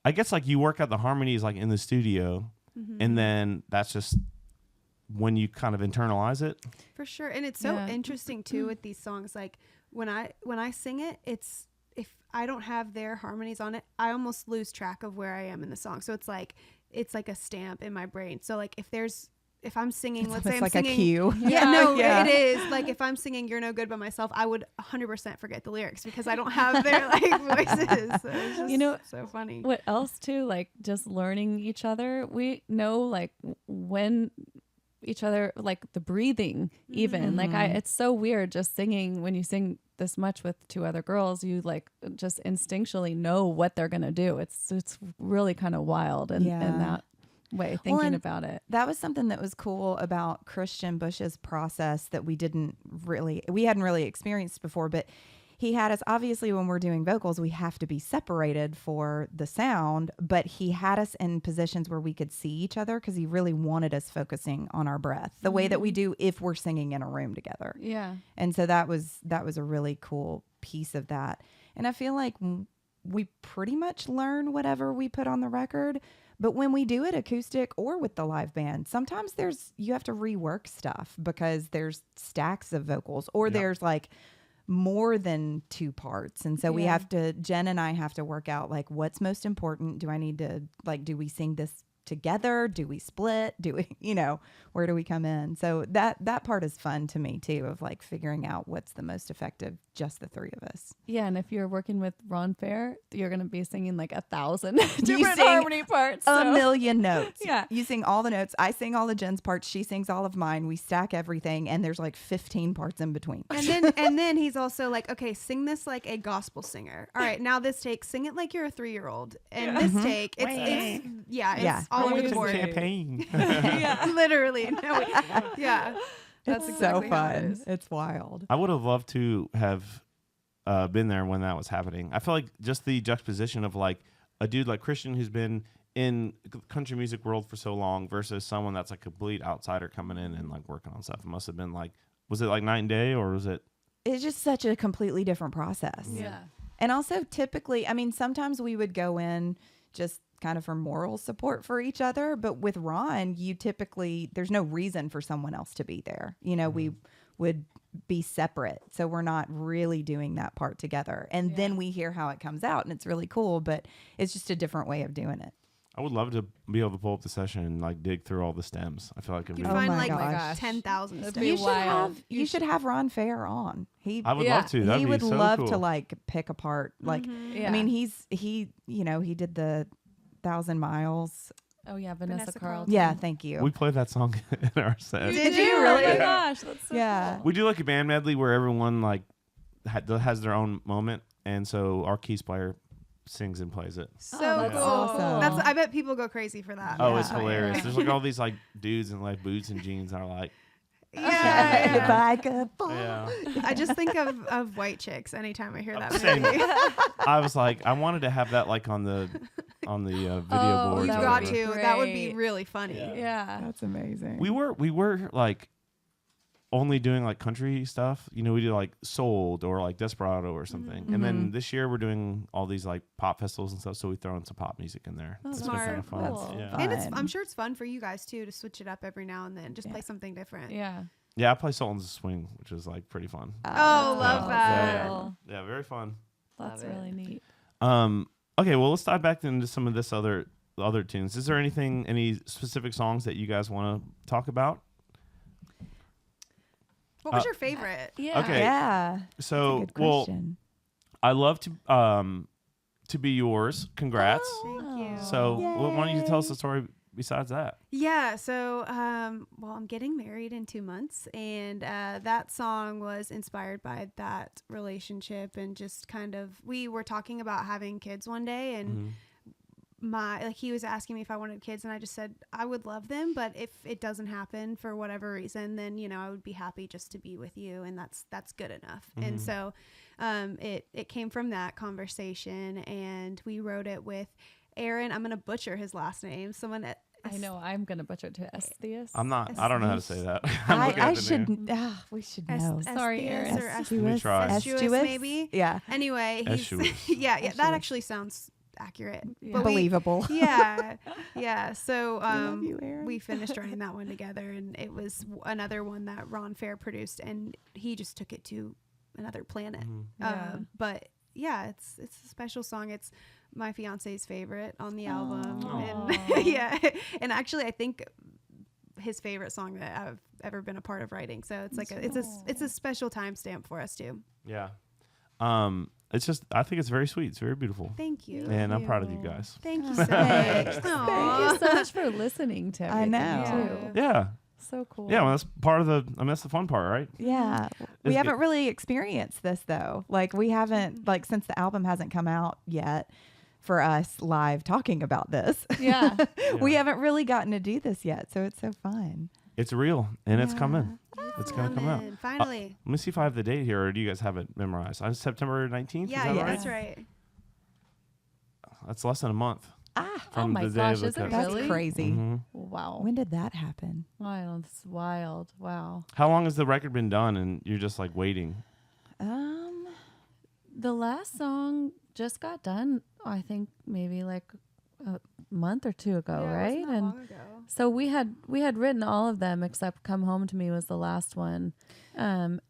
[SPEAKER 2] I guess you work out the harmonies in the studio, and then that's just when you kind of internalize it.
[SPEAKER 3] For sure. And it's so interesting too with these songs. When I sing it, it's if I don't have their harmonies on it, I almost lose track of where I am in the song. So it's like a stamp in my brain. So if I'm singing, let's say I'm singing
[SPEAKER 4] a cue.
[SPEAKER 3] It is. If I'm singing You're No Good by myself, I would 100% forget the lyrics because I don't have their voices. So it's just so funny.
[SPEAKER 5] What else too? Just learning each other. We know when each other the breathing even. It's so weird just singing when you sing this much with two other girls, you just instinctually know what they're gonna do. It's really kind of wild in that way thinking about it.
[SPEAKER 4] That was something that was cool about Kristian Bush's process that we hadn't really experienced before, but he had us, obviously when we're doing vocals, we have to be separated for the sound, but he had us in positions where we could see each other because he really wanted us focusing on our breath the way that we do if we're singing in a room together.
[SPEAKER 5] Yeah.
[SPEAKER 4] And so that was a really cool piece of that. And I feel like we pretty much learn whatever we put on the record. But when we do it acoustic or with the live band, sometimes you have to rework stuff because there's stacks of vocals or there's more than two parts. And so Jen and I have to work out what's most important. Do I need to do we sing this together? Do we split? Do we, where do we come in? So that part is fun to me too, of figuring out what's the most effective, just the three of us.
[SPEAKER 5] Yeah, and if you're working with Ron Fair, you're going to be singing 1,000 different harmony parts.
[SPEAKER 4] A million notes.
[SPEAKER 5] Yeah.
[SPEAKER 4] You sing all the notes. I sing all of Jen's parts. She sings all of mine. We stack everything, and there's 15 parts in between.
[SPEAKER 3] And then he's also okay, sing this like a gospel singer. All right, now this take, sing it like you're a 3-year-old. And this take, it's all over the board.
[SPEAKER 2] Campaign.
[SPEAKER 3] Yeah, literally. No, yeah.
[SPEAKER 5] That's
[SPEAKER 4] It's
[SPEAKER 5] exactly
[SPEAKER 4] so
[SPEAKER 5] how it
[SPEAKER 4] fun.
[SPEAKER 5] is.
[SPEAKER 4] It's wild.
[SPEAKER 2] I would have loved to have been there when that was happening. I feel like just the juxtaposition of like a dude like Kristian who's been in country music world for so long versus someone that's like a complete outsider coming in and like working on stuff. It must have been like, was it like night and day, or was it?
[SPEAKER 4] It's just such a completely different process.
[SPEAKER 5] Yeah.
[SPEAKER 4] And also typically, I mean, sometimes we would go in just kind of for moral support for each other. But with Ron, you typically, there's no reason for someone else to be there. You know, we would be separate. So we're not really doing that part together. And then we hear how it comes out and it's really cool, but it's just a different way of doing it.
[SPEAKER 2] I would love to be able to pull up the session and like dig through all the stems. I feel like it'd
[SPEAKER 3] You
[SPEAKER 2] be.
[SPEAKER 4] Oh
[SPEAKER 3] find
[SPEAKER 4] my
[SPEAKER 3] like
[SPEAKER 4] gosh.
[SPEAKER 3] 10,000
[SPEAKER 5] That'd
[SPEAKER 3] steps.
[SPEAKER 5] be wild.
[SPEAKER 4] You should have Ron Fair on.
[SPEAKER 2] I would love to. That'd
[SPEAKER 4] he
[SPEAKER 2] be
[SPEAKER 4] would
[SPEAKER 2] so
[SPEAKER 4] love
[SPEAKER 2] cool.
[SPEAKER 4] to like pick apart. Like,
[SPEAKER 5] Yeah.
[SPEAKER 4] I mean, he did the 1,000 miles.
[SPEAKER 5] Oh yeah, Vanessa
[SPEAKER 3] Vanessa
[SPEAKER 5] Carlton.
[SPEAKER 3] Carlton.
[SPEAKER 4] Yeah. Thank you.
[SPEAKER 2] We play that song in our set.
[SPEAKER 3] Did you
[SPEAKER 5] Oh
[SPEAKER 3] really?
[SPEAKER 5] my gosh, that's so
[SPEAKER 4] Yeah.
[SPEAKER 5] cool.
[SPEAKER 2] We do like a band medley where everyone like has their own moment, and so our keys player sings and plays it.
[SPEAKER 3] So
[SPEAKER 5] that's
[SPEAKER 3] cool.
[SPEAKER 4] awesome.
[SPEAKER 3] That's I bet people go crazy for that.
[SPEAKER 2] Oh,
[SPEAKER 4] Yeah.
[SPEAKER 2] it's hilarious.
[SPEAKER 5] Yeah.
[SPEAKER 2] There's like all these like dudes in like boots and jeans that are like,
[SPEAKER 3] Yeah.
[SPEAKER 4] If I could fall.
[SPEAKER 2] yeah.
[SPEAKER 3] I just think of white chicks anytime I hear that
[SPEAKER 2] Same.
[SPEAKER 3] movie.
[SPEAKER 2] I was like, I wanted to have that like on the video
[SPEAKER 5] Oh,
[SPEAKER 2] board.
[SPEAKER 3] You've
[SPEAKER 5] that
[SPEAKER 3] got
[SPEAKER 5] would
[SPEAKER 3] to.
[SPEAKER 5] be
[SPEAKER 3] That would be
[SPEAKER 5] great.
[SPEAKER 3] really funny.
[SPEAKER 5] Yeah.
[SPEAKER 4] That's amazing.
[SPEAKER 2] We were like only doing like country stuff. You know, we do like Sold or like Desperado or something. And then this year we're doing all these like pop festivals and stuff. So we throw in some pop music in there.
[SPEAKER 5] Oh,
[SPEAKER 2] It's
[SPEAKER 3] smart.
[SPEAKER 2] been kind of fun.
[SPEAKER 5] Cool.
[SPEAKER 2] Yeah.
[SPEAKER 3] And it's
[SPEAKER 4] Fun.
[SPEAKER 3] I'm sure it's fun for you guys too to switch it up every now and then. Just play something different.
[SPEAKER 5] Yeah.
[SPEAKER 2] Yeah, I play Sultan's Swing, which is like pretty fun.
[SPEAKER 3] Oh,
[SPEAKER 2] Yeah.
[SPEAKER 3] love that.
[SPEAKER 5] Cool.
[SPEAKER 2] Yeah, very fun.
[SPEAKER 5] That's
[SPEAKER 3] Love it.
[SPEAKER 5] really neat.
[SPEAKER 2] Okay, well, let's dive back into some of this other tunes. Is there any specific songs that you guys want to talk about?
[SPEAKER 3] What was your favorite?
[SPEAKER 5] Yeah.
[SPEAKER 2] Okay.
[SPEAKER 4] Yeah.
[SPEAKER 2] So,
[SPEAKER 4] Good
[SPEAKER 2] well,
[SPEAKER 4] question.
[SPEAKER 2] I love to be yours. Congrats.
[SPEAKER 3] Thank you.
[SPEAKER 2] So, why don't you tell us a story besides that?
[SPEAKER 3] Yeah, so well, I'm getting married in 2 months, and that song was inspired by that relationship, and just kind of we were talking about having kids one day, and he was asking me if I wanted kids, and I just said I would love them, but if it doesn't happen for whatever reason, then I would be happy just to be with you, and that's good enough. And so it came from that conversation, and we wrote it with Aaron. I'm gonna butcher his last name. Someone at
[SPEAKER 5] I know I'm gonna butcher it to Estheus.
[SPEAKER 2] I'm not. I don't know how to say that. I'm looking
[SPEAKER 4] I
[SPEAKER 2] at the name.
[SPEAKER 4] should. We should know.
[SPEAKER 5] Sorry, Aaron.
[SPEAKER 3] Or
[SPEAKER 2] Let me try.
[SPEAKER 3] Estuous, maybe.
[SPEAKER 4] Yeah.
[SPEAKER 3] Anyway, he's
[SPEAKER 2] Estuous.
[SPEAKER 3] yeah, that
[SPEAKER 4] Estuous.
[SPEAKER 3] actually sounds accurate.
[SPEAKER 5] Yeah.
[SPEAKER 3] But we-
[SPEAKER 4] Believable.
[SPEAKER 3] yeah. So
[SPEAKER 4] love you, Aaron.
[SPEAKER 3] we finished writing that one together, and it was another one that Ron Fair produced, and he just took it to another planet.
[SPEAKER 5] Yeah.
[SPEAKER 3] But yeah, it's a special song. It's my fiance's favorite on the album,
[SPEAKER 5] Aw.
[SPEAKER 3] and yeah, and actually I think his favorite song that I've ever been a part of writing. So it's like it's a special timestamp for us too.
[SPEAKER 2] Yeah. It's just. I think it's very sweet. It's very beautiful.
[SPEAKER 3] Thank you.
[SPEAKER 2] And I'm proud of you guys.
[SPEAKER 3] Thank you so
[SPEAKER 4] Thanks.
[SPEAKER 3] much.
[SPEAKER 5] Thank
[SPEAKER 3] Aw.
[SPEAKER 5] you so much for listening to
[SPEAKER 4] I
[SPEAKER 5] everything,
[SPEAKER 4] know.
[SPEAKER 5] too.
[SPEAKER 2] Yeah.
[SPEAKER 5] So cool.
[SPEAKER 2] Yeah. Well, that's part of the. I mean, that's the fun part, right?
[SPEAKER 4] Yeah. We
[SPEAKER 2] It's
[SPEAKER 4] haven't
[SPEAKER 2] good.
[SPEAKER 4] really experienced this though. Like we haven't like since the album hasn't come out yet for us live talking about this.
[SPEAKER 5] Yeah.
[SPEAKER 4] We haven't really gotten to do this yet, so it's so fun.
[SPEAKER 2] It's real, and it's
[SPEAKER 4] Yeah.
[SPEAKER 2] coming. It's gonna come out.
[SPEAKER 3] Amen. Finally.
[SPEAKER 2] Let me see if I have the date here, or do you guys have it memorized? On September 19th.
[SPEAKER 3] Yeah,
[SPEAKER 2] Is that
[SPEAKER 3] yeah,
[SPEAKER 2] right?
[SPEAKER 3] that's right.
[SPEAKER 2] That's less than a month.
[SPEAKER 5] Oh
[SPEAKER 2] from
[SPEAKER 5] my
[SPEAKER 2] the day
[SPEAKER 5] gosh,
[SPEAKER 2] of the
[SPEAKER 5] is it
[SPEAKER 2] test.
[SPEAKER 4] That's
[SPEAKER 5] really?
[SPEAKER 4] crazy.
[SPEAKER 2] Mhm.
[SPEAKER 5] Wow.
[SPEAKER 4] When did that happen?
[SPEAKER 5] Wild. It's wild. Wow.
[SPEAKER 2] How long has the record been done, and you're just like waiting?
[SPEAKER 5] The last song just got done, I think maybe like a month or two ago, right? And so we had written all of them except Come Home to Me was the last one. And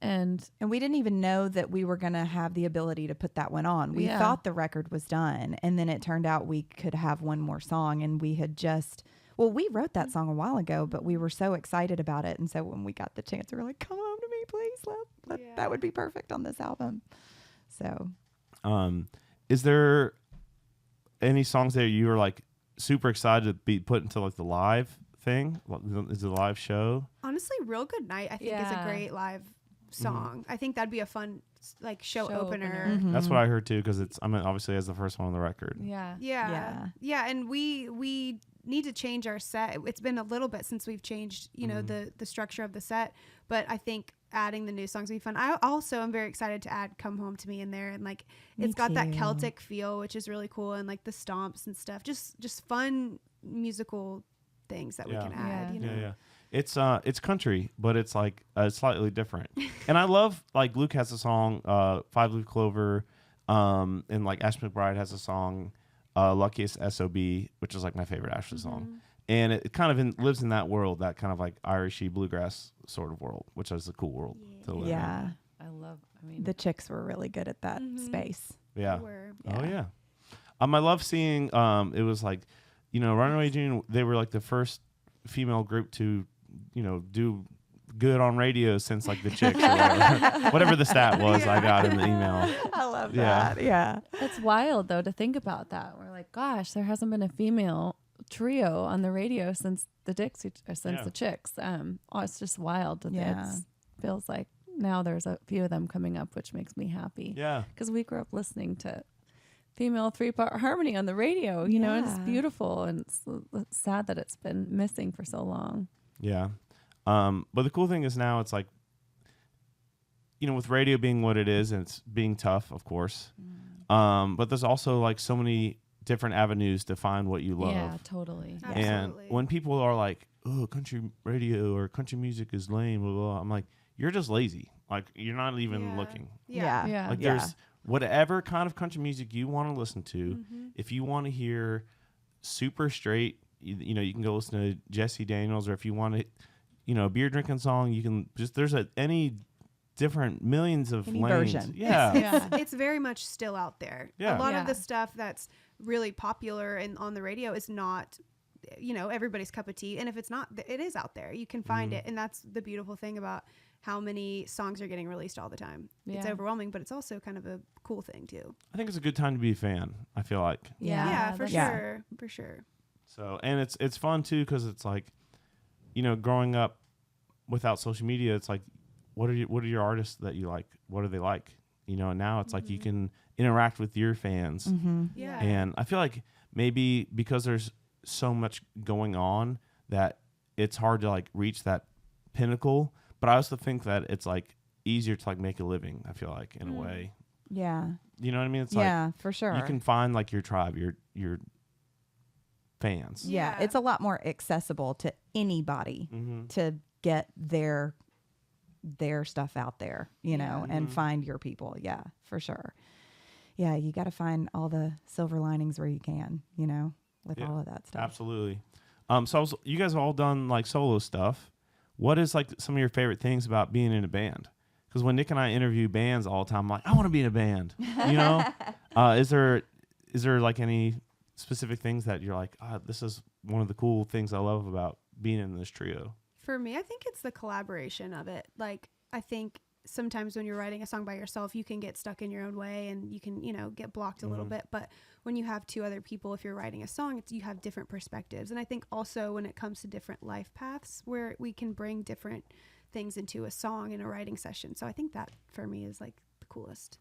[SPEAKER 4] we didn't even know that we were going to have the ability to put that one on. We
[SPEAKER 5] Yeah.
[SPEAKER 4] thought the record was done, and then it turned out we could have one more song, and we had just we wrote that song a while ago, but we were so excited about it, and so when we got the chance, we were like, "Come home to me, please. That would be perfect on this album." So,
[SPEAKER 2] Is there any songs that you were like super excited to be put into like the live thing? Is it a live show?
[SPEAKER 3] Honestly, Real Good Night I think is a
[SPEAKER 5] Yeah.
[SPEAKER 3] great live song. I think that'd be a fun like show
[SPEAKER 5] Show
[SPEAKER 3] opener.
[SPEAKER 5] opener.
[SPEAKER 2] That's what I heard too, because it's. I mean, obviously as the first one on the record.
[SPEAKER 5] yeah.
[SPEAKER 3] Yeah. And we need to change our set. It's been a little bit since we've changed, you know, the structure of the set, but I think adding the new songs will be fun. I also am very excited to add Come Home to Me in there, and like it's got that Celtic feel, which is really cool, and like the stomps and stuff, just fun musical things that we can add, you know.
[SPEAKER 2] It's country, but it's like slightly different. And I love, like, Luke has a song, Five Leaf Clover, and like Ash McBride has a song, Luckiest SOB, which is like my favorite Ashley song. And it kind of lives in that world, that kind of like Irishy bluegrass sort of world, which is a cool world to live in.
[SPEAKER 5] I mean,
[SPEAKER 4] The Chicks were really good at that space.
[SPEAKER 2] Yeah.
[SPEAKER 3] They were.
[SPEAKER 2] Oh yeah. I love seeing, it was like, you know, Runaway June, they were like the first female group to, you know, do good on radio since like the Chicks or whatever the stat was I got in the email.
[SPEAKER 4] I love that. Yeah.
[SPEAKER 5] it's wild though to think about that. We're like, gosh, there hasn't been a female trio on the radio since the the Chicks. It's just wild. It feels like now there's a few of them coming up, which makes me happy.
[SPEAKER 2] Yeah.
[SPEAKER 5] Because we grew up listening to female 3-part harmony on the radio, you know, and it's beautiful, and it's sad that it's been missing for so long.
[SPEAKER 2] Yeah. But the cool thing is now it's like, you know, with radio being what it is, and it's being tough, of course. But there's also like so many different avenues to find what you love.
[SPEAKER 5] Yeah, totally.
[SPEAKER 2] And when people are like, oh, country radio or country music is lame, blah, blah, blah, I'm like, you're just lazy. Like, you're not even looking.
[SPEAKER 3] Yeah.
[SPEAKER 2] Like, there's whatever kind of country music you want to listen to. If you want to hear super straight, you know, you can go listen to Jesse Daniels, or if you want to, you know, a beer drinking song, you can just, there's any different millions of
[SPEAKER 4] Any
[SPEAKER 2] lanes.
[SPEAKER 4] version.
[SPEAKER 2] Yeah.
[SPEAKER 3] It's very much still out there.
[SPEAKER 2] Yeah.
[SPEAKER 3] A lot of the stuff that's really popular and on the radio is not, you know, everybody's cup of tea. And if it's not, it is out there. You can find it. And that's the beautiful thing about how many songs are getting released all the time. It's overwhelming, but it's also kind of a cool thing too.
[SPEAKER 2] I think it's a good time to be a fan, I feel like.
[SPEAKER 3] Yeah, for sure. For sure.
[SPEAKER 2] So, and it's fun too, because it's like, you know, growing up without social media, it's like, what are your artists that you like? What are they like? You know, and now it's like you can interact with your fans.
[SPEAKER 3] Yeah.
[SPEAKER 2] And I feel like maybe because there's so much going on that it's hard to like reach that pinnacle. But I also think that it's like easier to like make a living, I feel like, in a way.
[SPEAKER 4] Yeah.
[SPEAKER 2] You know what I mean? It's like,
[SPEAKER 4] for sure.
[SPEAKER 2] you can find like your tribe, your fans.
[SPEAKER 4] Yeah, it's a lot more accessible to anybody to get their stuff out there, you know, and find your people. Yeah, for sure. Yeah, you got to find all the silver linings where you can, you know, with all of that stuff.
[SPEAKER 2] Absolutely. So you guys have all done like solo stuff. What is like some of your favorite things about being in a band? Because when Nick and I interview bands all the time, I'm like, I want to be in a band. You know, is there like any specific things that you're like, this is one of the cool things I love about being in this trio?
[SPEAKER 3] For me, I think it's the collaboration of it. Like, I think sometimes when you're writing a song by yourself, you can get stuck in your own way and you can, you know, get blocked a little bit. But when you have two other people, if you're writing a song, you have different perspectives. And I think also when it comes to different life paths, where we can bring different things into a song in a writing session. So I think that for me is like the coolest.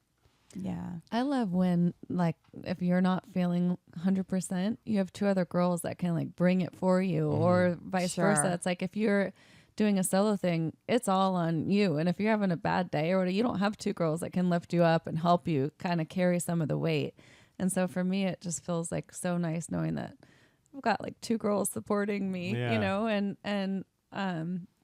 [SPEAKER 4] Yeah.
[SPEAKER 5] I love when, like, if you're not feeling 100%, you have two other girls that can like bring it for you, or vice versa. It's like if you're doing a solo thing, it's all on you. And if you're having a bad day or whatever, you don't have two girls that can lift you up and help you kind of carry some of the weight. And so for me, it just feels like so nice knowing that I've got like two girls supporting me, you know, and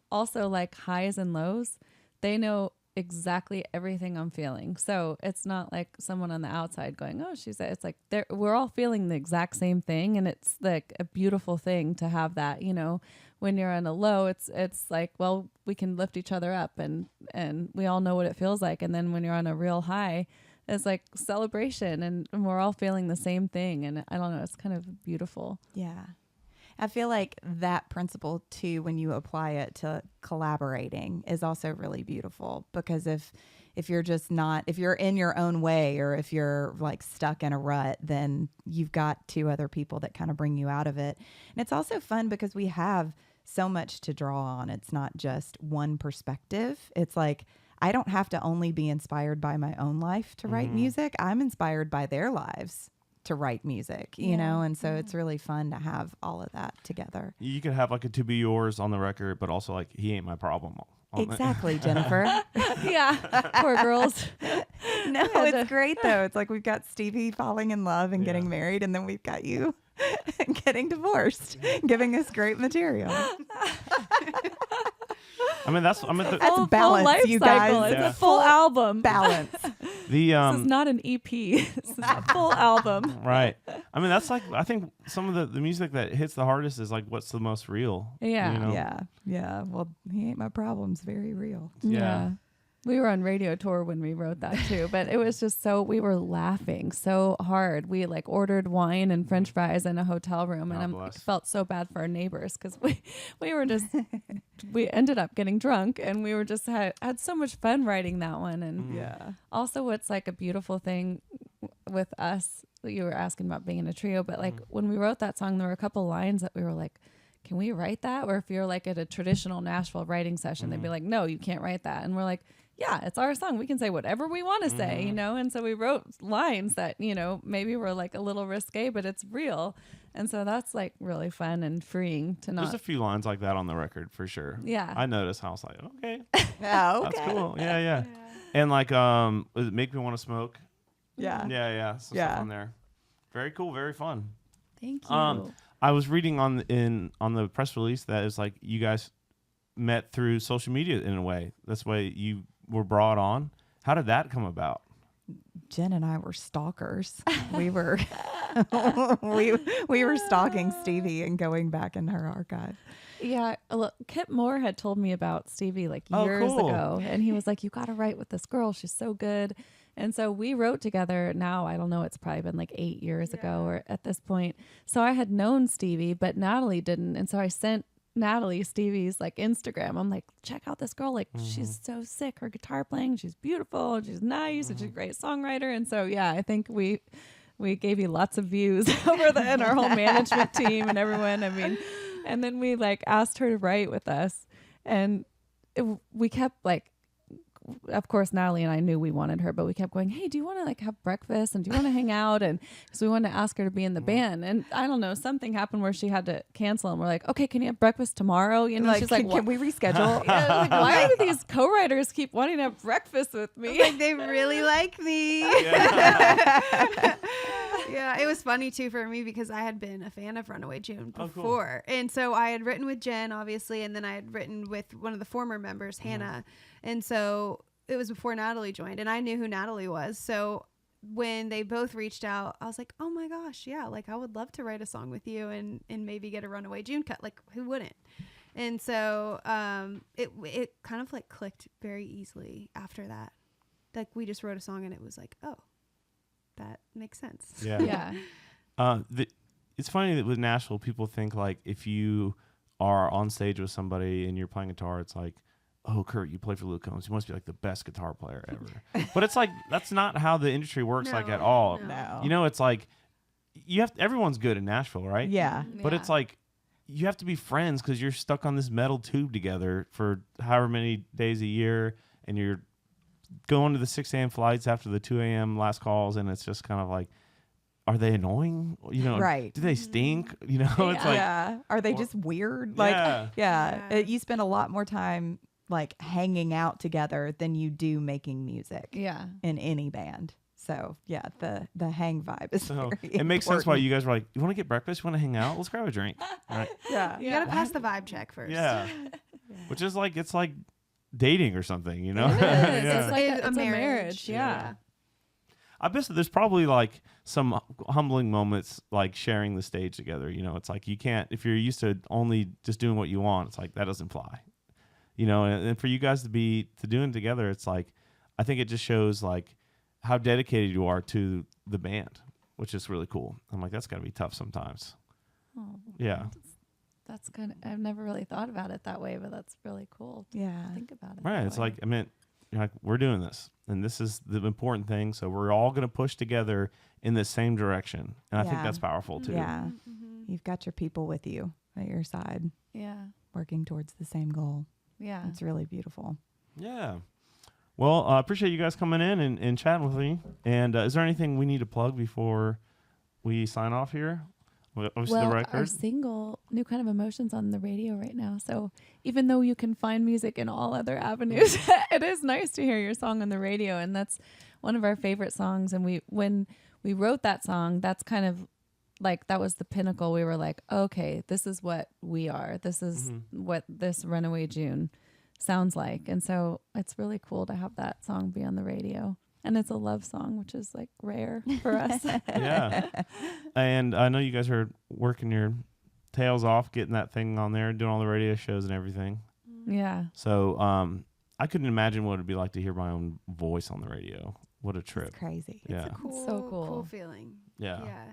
[SPEAKER 5] also like highs and lows, they know exactly everything I'm feeling. So it's not like someone on the outside going, oh, it's like we're all feeling the exact same thing. And it's like a beautiful thing to have that, you know, when you're on a low, it's like, well, we can lift each other up and we all know what it feels like. And then when you're on a real high, it's like celebration and we're all feeling the same thing. And I don't know, it's kind of beautiful.
[SPEAKER 4] Yeah. I feel like that principle too, when you apply it to collaborating, is also really beautiful, because if you're just not, if you're in your own way, or if you're like stuck in a rut, then you've got two other people that kind of bring you out of it. And it's also fun because we have so much to draw on. It's not just one perspective. It's like, I don't have to only be inspired by my own life to write music. I'm inspired by their lives to write music, you know? And so it's really fun to have all of that together.
[SPEAKER 2] You could have like a To Be Yours on the record, but also like He Ain't My Problem.
[SPEAKER 4] Exactly, Jennifer.
[SPEAKER 5] Yeah. Poor girls.
[SPEAKER 4] No, it's great though. It's like we've got Stevie falling in love and getting married, and then we've got you getting divorced, giving us great material.
[SPEAKER 2] I mean, that's
[SPEAKER 4] That's
[SPEAKER 5] full
[SPEAKER 4] balance,
[SPEAKER 5] life
[SPEAKER 4] you
[SPEAKER 5] cycle.
[SPEAKER 4] guys.
[SPEAKER 5] It's
[SPEAKER 2] Yeah.
[SPEAKER 5] a full album.
[SPEAKER 4] Balance.
[SPEAKER 2] the
[SPEAKER 5] This is not an EP. This is a full album.
[SPEAKER 2] right. I mean, that's like, I think some of the music that hits the hardest is like what's the most real.
[SPEAKER 5] Yeah.
[SPEAKER 2] You know?
[SPEAKER 4] Yeah. Well, He Ain't My Problem's very real.
[SPEAKER 2] Yeah.
[SPEAKER 5] We were on radio tour when we wrote that too, but it was just we were laughing so hard. We like ordered wine and French fries in a hotel room, and I felt so bad for our neighbors because we were just, we ended up getting drunk, and we were just had so much fun writing that one. And also what's like a beautiful thing with us, you were asking about being in a trio, but like when we wrote that song, there were a couple lines that we were like, can we write that? Or if you're like at a traditional Nashville writing session, they'd be like, no, you can't write that. And we're like, yeah, it's our song. We can say whatever we want to say, you know? And so we wrote lines that, you know, maybe were like a little risque, but it's real. And so that's like really fun and freeing to not.
[SPEAKER 2] There's a few lines like that on the record for sure.
[SPEAKER 5] Yeah.
[SPEAKER 2] I noticed. I was like, okay.
[SPEAKER 4] Oh, okay.
[SPEAKER 2] That's cool. Yeah. And like, was it Make Me Want to Smoke?
[SPEAKER 4] Yeah.
[SPEAKER 2] Yeah. Some stuff on there. Very cool. Very fun.
[SPEAKER 5] Thank you.
[SPEAKER 2] I was reading on the press release that it's like you guys met through social media in a way. That's why you were brought on. How did that come about?
[SPEAKER 4] Jen and I were stalkers. We were we were stalking Stevie and going back in her archive.
[SPEAKER 5] Yeah, look, Kip Moore had told me about Stevie like years ago, and he was like, you got to write with this girl. She's so good. And so we wrote together now, I don't know, it's probably been like 8 years ago or at this point. So I had known Stevie, but Natalie didn't. And so I sent Natalie Stevie's like Instagram. I'm like, check out this girl. Like she's so sick. Her guitar playing, she's beautiful, and she's nice, and she's a great songwriter. And so, yeah, I think we gave you lots of views and our whole management team and everyone. I mean, and then we like asked her to write with us, and we kept like, of course, Natalie and I knew we wanted her, but we kept going, hey, do you want to like have breakfast? And do you want to hang out? And because we wanted to ask her to be in the band. And I don't know, something happened where she had to cancel. And we're like, okay, can you have breakfast tomorrow? You know,
[SPEAKER 4] Like,
[SPEAKER 5] she's like,
[SPEAKER 4] can we reschedule?
[SPEAKER 5] yeah, like, why do these co-writers keep wanting to have breakfast with me?
[SPEAKER 3] Like they really like me. Yeah, it was funny too for me because I had been a fan of Runaway June before. And so I had written with Jen, obviously, and then I had written with one of the former members, Hannah. And so it was before Natalie joined, and I knew who Natalie was. So when they both reached out, I was like, oh my gosh, yeah, like I would love to write a song with you and maybe get a Runaway June cut. Like who wouldn't? And so it kind of like clicked very easily after that. Like we just wrote a song and it was like, oh, that makes sense.
[SPEAKER 2] Yeah. It's funny that with Nashville, people think like if you are on stage with somebody and you're playing guitar, it's like, oh, Kurt, you play for Luke Combs. You must be like the best guitar player ever. But it's like, that's not how the industry works like at all.
[SPEAKER 4] No.
[SPEAKER 2] You know, it's like, everyone's good in Nashville, right?
[SPEAKER 4] Yeah.
[SPEAKER 2] But it's like, you have to be friends because you're stuck on this metal tube together for however many days a year, and you're going to the 6 a.m. flights after the 2 a.m. last calls, and it's just kind of like, are they annoying? You know,
[SPEAKER 4] right.
[SPEAKER 2] Do they stink? You know, it's like,
[SPEAKER 4] Are they just weird? Like, you spend a lot more time like hanging out together than you do making music.
[SPEAKER 5] Yeah.
[SPEAKER 4] In any band. So yeah, the hang vibe is very
[SPEAKER 2] it makes sense why you guys were like, you want to get breakfast? You want to hang out? Let's grab a drink. Right.
[SPEAKER 4] Yeah.
[SPEAKER 3] You got to pass the vibe check first.
[SPEAKER 2] Yeah. Which is like, it's like dating or something, you know?
[SPEAKER 5] It is.
[SPEAKER 2] Yeah.
[SPEAKER 5] It's like
[SPEAKER 3] a
[SPEAKER 5] a
[SPEAKER 3] marriage.
[SPEAKER 5] marriage. Yeah.
[SPEAKER 2] I bet there's probably like some humbling moments like sharing the stage together. You know, it's like you can't, if you're used to only just doing what you want, it's like that doesn't fly. You know, and for you guys to doing it together, it's like, I think it just shows like how dedicated you are to the band, which is really cool. I'm like, that's got to be tough sometimes.
[SPEAKER 5] Oh,
[SPEAKER 2] yeah.
[SPEAKER 5] That's kind of, I've never really thought about it that way, but that's really cool to think about it.
[SPEAKER 2] Right. It's like, I mean, you're like, we're doing this, and this is the important thing. So we're all going to push together in the same direction. And I think that's powerful too.
[SPEAKER 4] Yeah. You've got your people with you at your side.
[SPEAKER 5] Yeah.
[SPEAKER 4] Working towards the same goal.
[SPEAKER 5] Yeah.
[SPEAKER 4] It's really beautiful.
[SPEAKER 2] Yeah. Well, I appreciate you guys coming in and chatting with me. And is there anything we need to plug before we sign off here? Obviously
[SPEAKER 5] Well,
[SPEAKER 2] the
[SPEAKER 5] our
[SPEAKER 2] record.
[SPEAKER 5] single, New Kind of Emotions, on the radio right now. So even though you can find music in all other avenues, it is nice to hear your song on the radio. And that's one of our favorite songs. And when we wrote that song, that's kind of like, that was the pinnacle. We were like, okay, this is what we are. This is what this Runaway June sounds like. And so it's really cool to have that song be on the radio. And it's a love song, which is like rare for us.
[SPEAKER 2] Yeah. And I know you guys are working your tails off getting that thing on there, doing all the radio shows and everything.
[SPEAKER 5] Yeah.
[SPEAKER 2] So I couldn't imagine what it'd be like to hear my own voice on the radio. What a trip.
[SPEAKER 4] It's crazy.
[SPEAKER 2] Yeah.
[SPEAKER 3] It's a cool,
[SPEAKER 5] So cool.
[SPEAKER 3] cool feeling.
[SPEAKER 2] Yeah.
[SPEAKER 3] Yeah.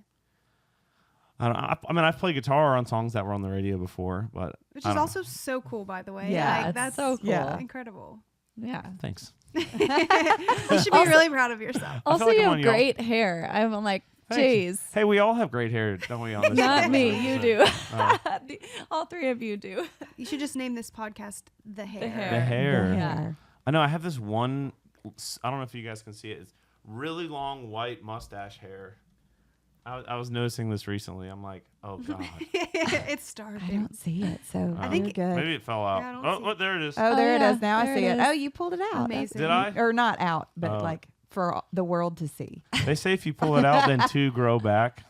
[SPEAKER 2] I mean, I've played guitar on songs that were on the radio before, but
[SPEAKER 3] Which
[SPEAKER 2] I
[SPEAKER 3] is
[SPEAKER 2] don't
[SPEAKER 3] also so cool, by the way.
[SPEAKER 4] Yeah,
[SPEAKER 3] Like,
[SPEAKER 5] it's
[SPEAKER 3] that's
[SPEAKER 5] so cool.
[SPEAKER 4] Yeah.
[SPEAKER 3] incredible.
[SPEAKER 5] Yeah.
[SPEAKER 2] know. Thanks.
[SPEAKER 3] You should be really proud of yourself.
[SPEAKER 5] Also,
[SPEAKER 2] like
[SPEAKER 5] you
[SPEAKER 2] I'm
[SPEAKER 5] have
[SPEAKER 2] on y'all.
[SPEAKER 5] great hair. I'm like,
[SPEAKER 2] Thanks.
[SPEAKER 5] jeez.
[SPEAKER 2] Hey, we all have great hair, don't we? On this
[SPEAKER 5] Not
[SPEAKER 2] show?
[SPEAKER 5] me. You do.
[SPEAKER 2] Oh.
[SPEAKER 5] All three of you do.
[SPEAKER 3] You should just name this podcast The Hair.
[SPEAKER 5] Hair.
[SPEAKER 2] The hair.
[SPEAKER 5] Yeah.
[SPEAKER 2] I know. I have this one. I don't know if you guys can see it. It's really long white mustache hair. I was noticing this recently. I'm like, oh god.
[SPEAKER 3] It's
[SPEAKER 4] I
[SPEAKER 3] starting.
[SPEAKER 4] don't see it, so
[SPEAKER 3] I
[SPEAKER 4] you're
[SPEAKER 3] think
[SPEAKER 4] good.
[SPEAKER 2] Maybe it fell out.
[SPEAKER 3] Yeah, I don't
[SPEAKER 2] Oh,
[SPEAKER 3] see
[SPEAKER 2] what? There it is.
[SPEAKER 4] Oh, there
[SPEAKER 5] yeah,
[SPEAKER 4] it is. Now I
[SPEAKER 5] there
[SPEAKER 4] see
[SPEAKER 5] it
[SPEAKER 4] it.
[SPEAKER 5] is.
[SPEAKER 4] Oh, you pulled it out.
[SPEAKER 3] Amazing.
[SPEAKER 2] Did I?
[SPEAKER 4] Or not out, but
[SPEAKER 2] Oh.
[SPEAKER 4] like for the world to see.
[SPEAKER 2] They say if you pull it out, then two grow back.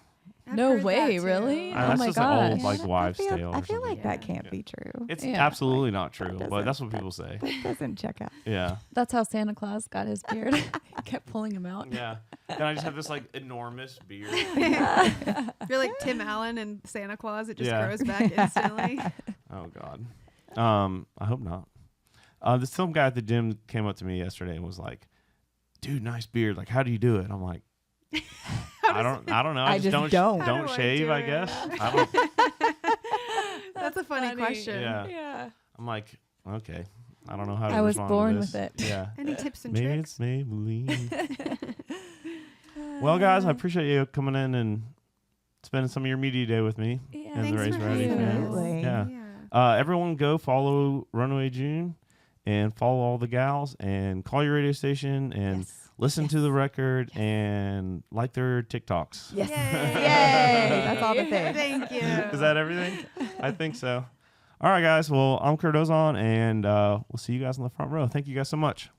[SPEAKER 3] I've
[SPEAKER 5] No
[SPEAKER 3] heard that
[SPEAKER 5] way,
[SPEAKER 3] too.
[SPEAKER 5] really?
[SPEAKER 2] Ah,
[SPEAKER 5] Oh
[SPEAKER 2] that's
[SPEAKER 5] my
[SPEAKER 2] just an old
[SPEAKER 5] gosh.
[SPEAKER 2] like wives'
[SPEAKER 4] I
[SPEAKER 2] tale.
[SPEAKER 4] feel,
[SPEAKER 2] or
[SPEAKER 4] I feel
[SPEAKER 2] something.
[SPEAKER 4] like that
[SPEAKER 3] Yeah.
[SPEAKER 4] can't be true.
[SPEAKER 2] It's
[SPEAKER 5] Yeah.
[SPEAKER 2] absolutely not true,
[SPEAKER 4] That
[SPEAKER 2] but
[SPEAKER 4] doesn't-
[SPEAKER 2] that's what people say.
[SPEAKER 4] That doesn't check out.
[SPEAKER 2] Yeah.
[SPEAKER 5] That's how Santa Claus got his beard. He kept pulling him out.
[SPEAKER 2] Yeah. And I just have this like enormous beard.
[SPEAKER 3] You're like Tim Allen and Santa Claus. It just
[SPEAKER 2] Yeah.
[SPEAKER 3] grows back instantly.
[SPEAKER 2] Oh God. I hope not. Some guy at the gym came up to me yesterday and was like, "Dude, nice beard. Like, how do you do it?" I'm like, I don't know.
[SPEAKER 4] I just don't.
[SPEAKER 3] How
[SPEAKER 2] don't
[SPEAKER 3] do I
[SPEAKER 2] shave.
[SPEAKER 3] do
[SPEAKER 2] I
[SPEAKER 3] it?
[SPEAKER 2] guess. I don't.
[SPEAKER 3] That's a funny question.
[SPEAKER 2] Yeah.
[SPEAKER 5] Yeah.
[SPEAKER 2] I'm like, okay. I don't know how to
[SPEAKER 5] I was
[SPEAKER 2] respond
[SPEAKER 5] born
[SPEAKER 2] to
[SPEAKER 5] with
[SPEAKER 2] this.
[SPEAKER 5] it.
[SPEAKER 2] Yeah.
[SPEAKER 3] Any tips and
[SPEAKER 2] Maybe
[SPEAKER 3] tricks?
[SPEAKER 2] it's Maybelline. Well, guys, I appreciate you coming in and spending some of your media day with me
[SPEAKER 5] Yeah.
[SPEAKER 2] and the
[SPEAKER 3] Thanks
[SPEAKER 2] Raised
[SPEAKER 3] for
[SPEAKER 2] Rowdy
[SPEAKER 3] having
[SPEAKER 2] fans.
[SPEAKER 3] us.
[SPEAKER 4] Absolutely.
[SPEAKER 2] Yeah. Everyone go follow Runaway June and follow all the gals and call your radio station and
[SPEAKER 4] Yes.
[SPEAKER 2] listen to the record and like their TikToks.
[SPEAKER 4] Yes.
[SPEAKER 3] Yay.
[SPEAKER 4] Yay. That's all the things.
[SPEAKER 3] Thank you.
[SPEAKER 2] Is that everything? I think so. All right, guys. Well, I'm Kurt Ozan, and we'll see you guys on the front row. Thank you guys so much.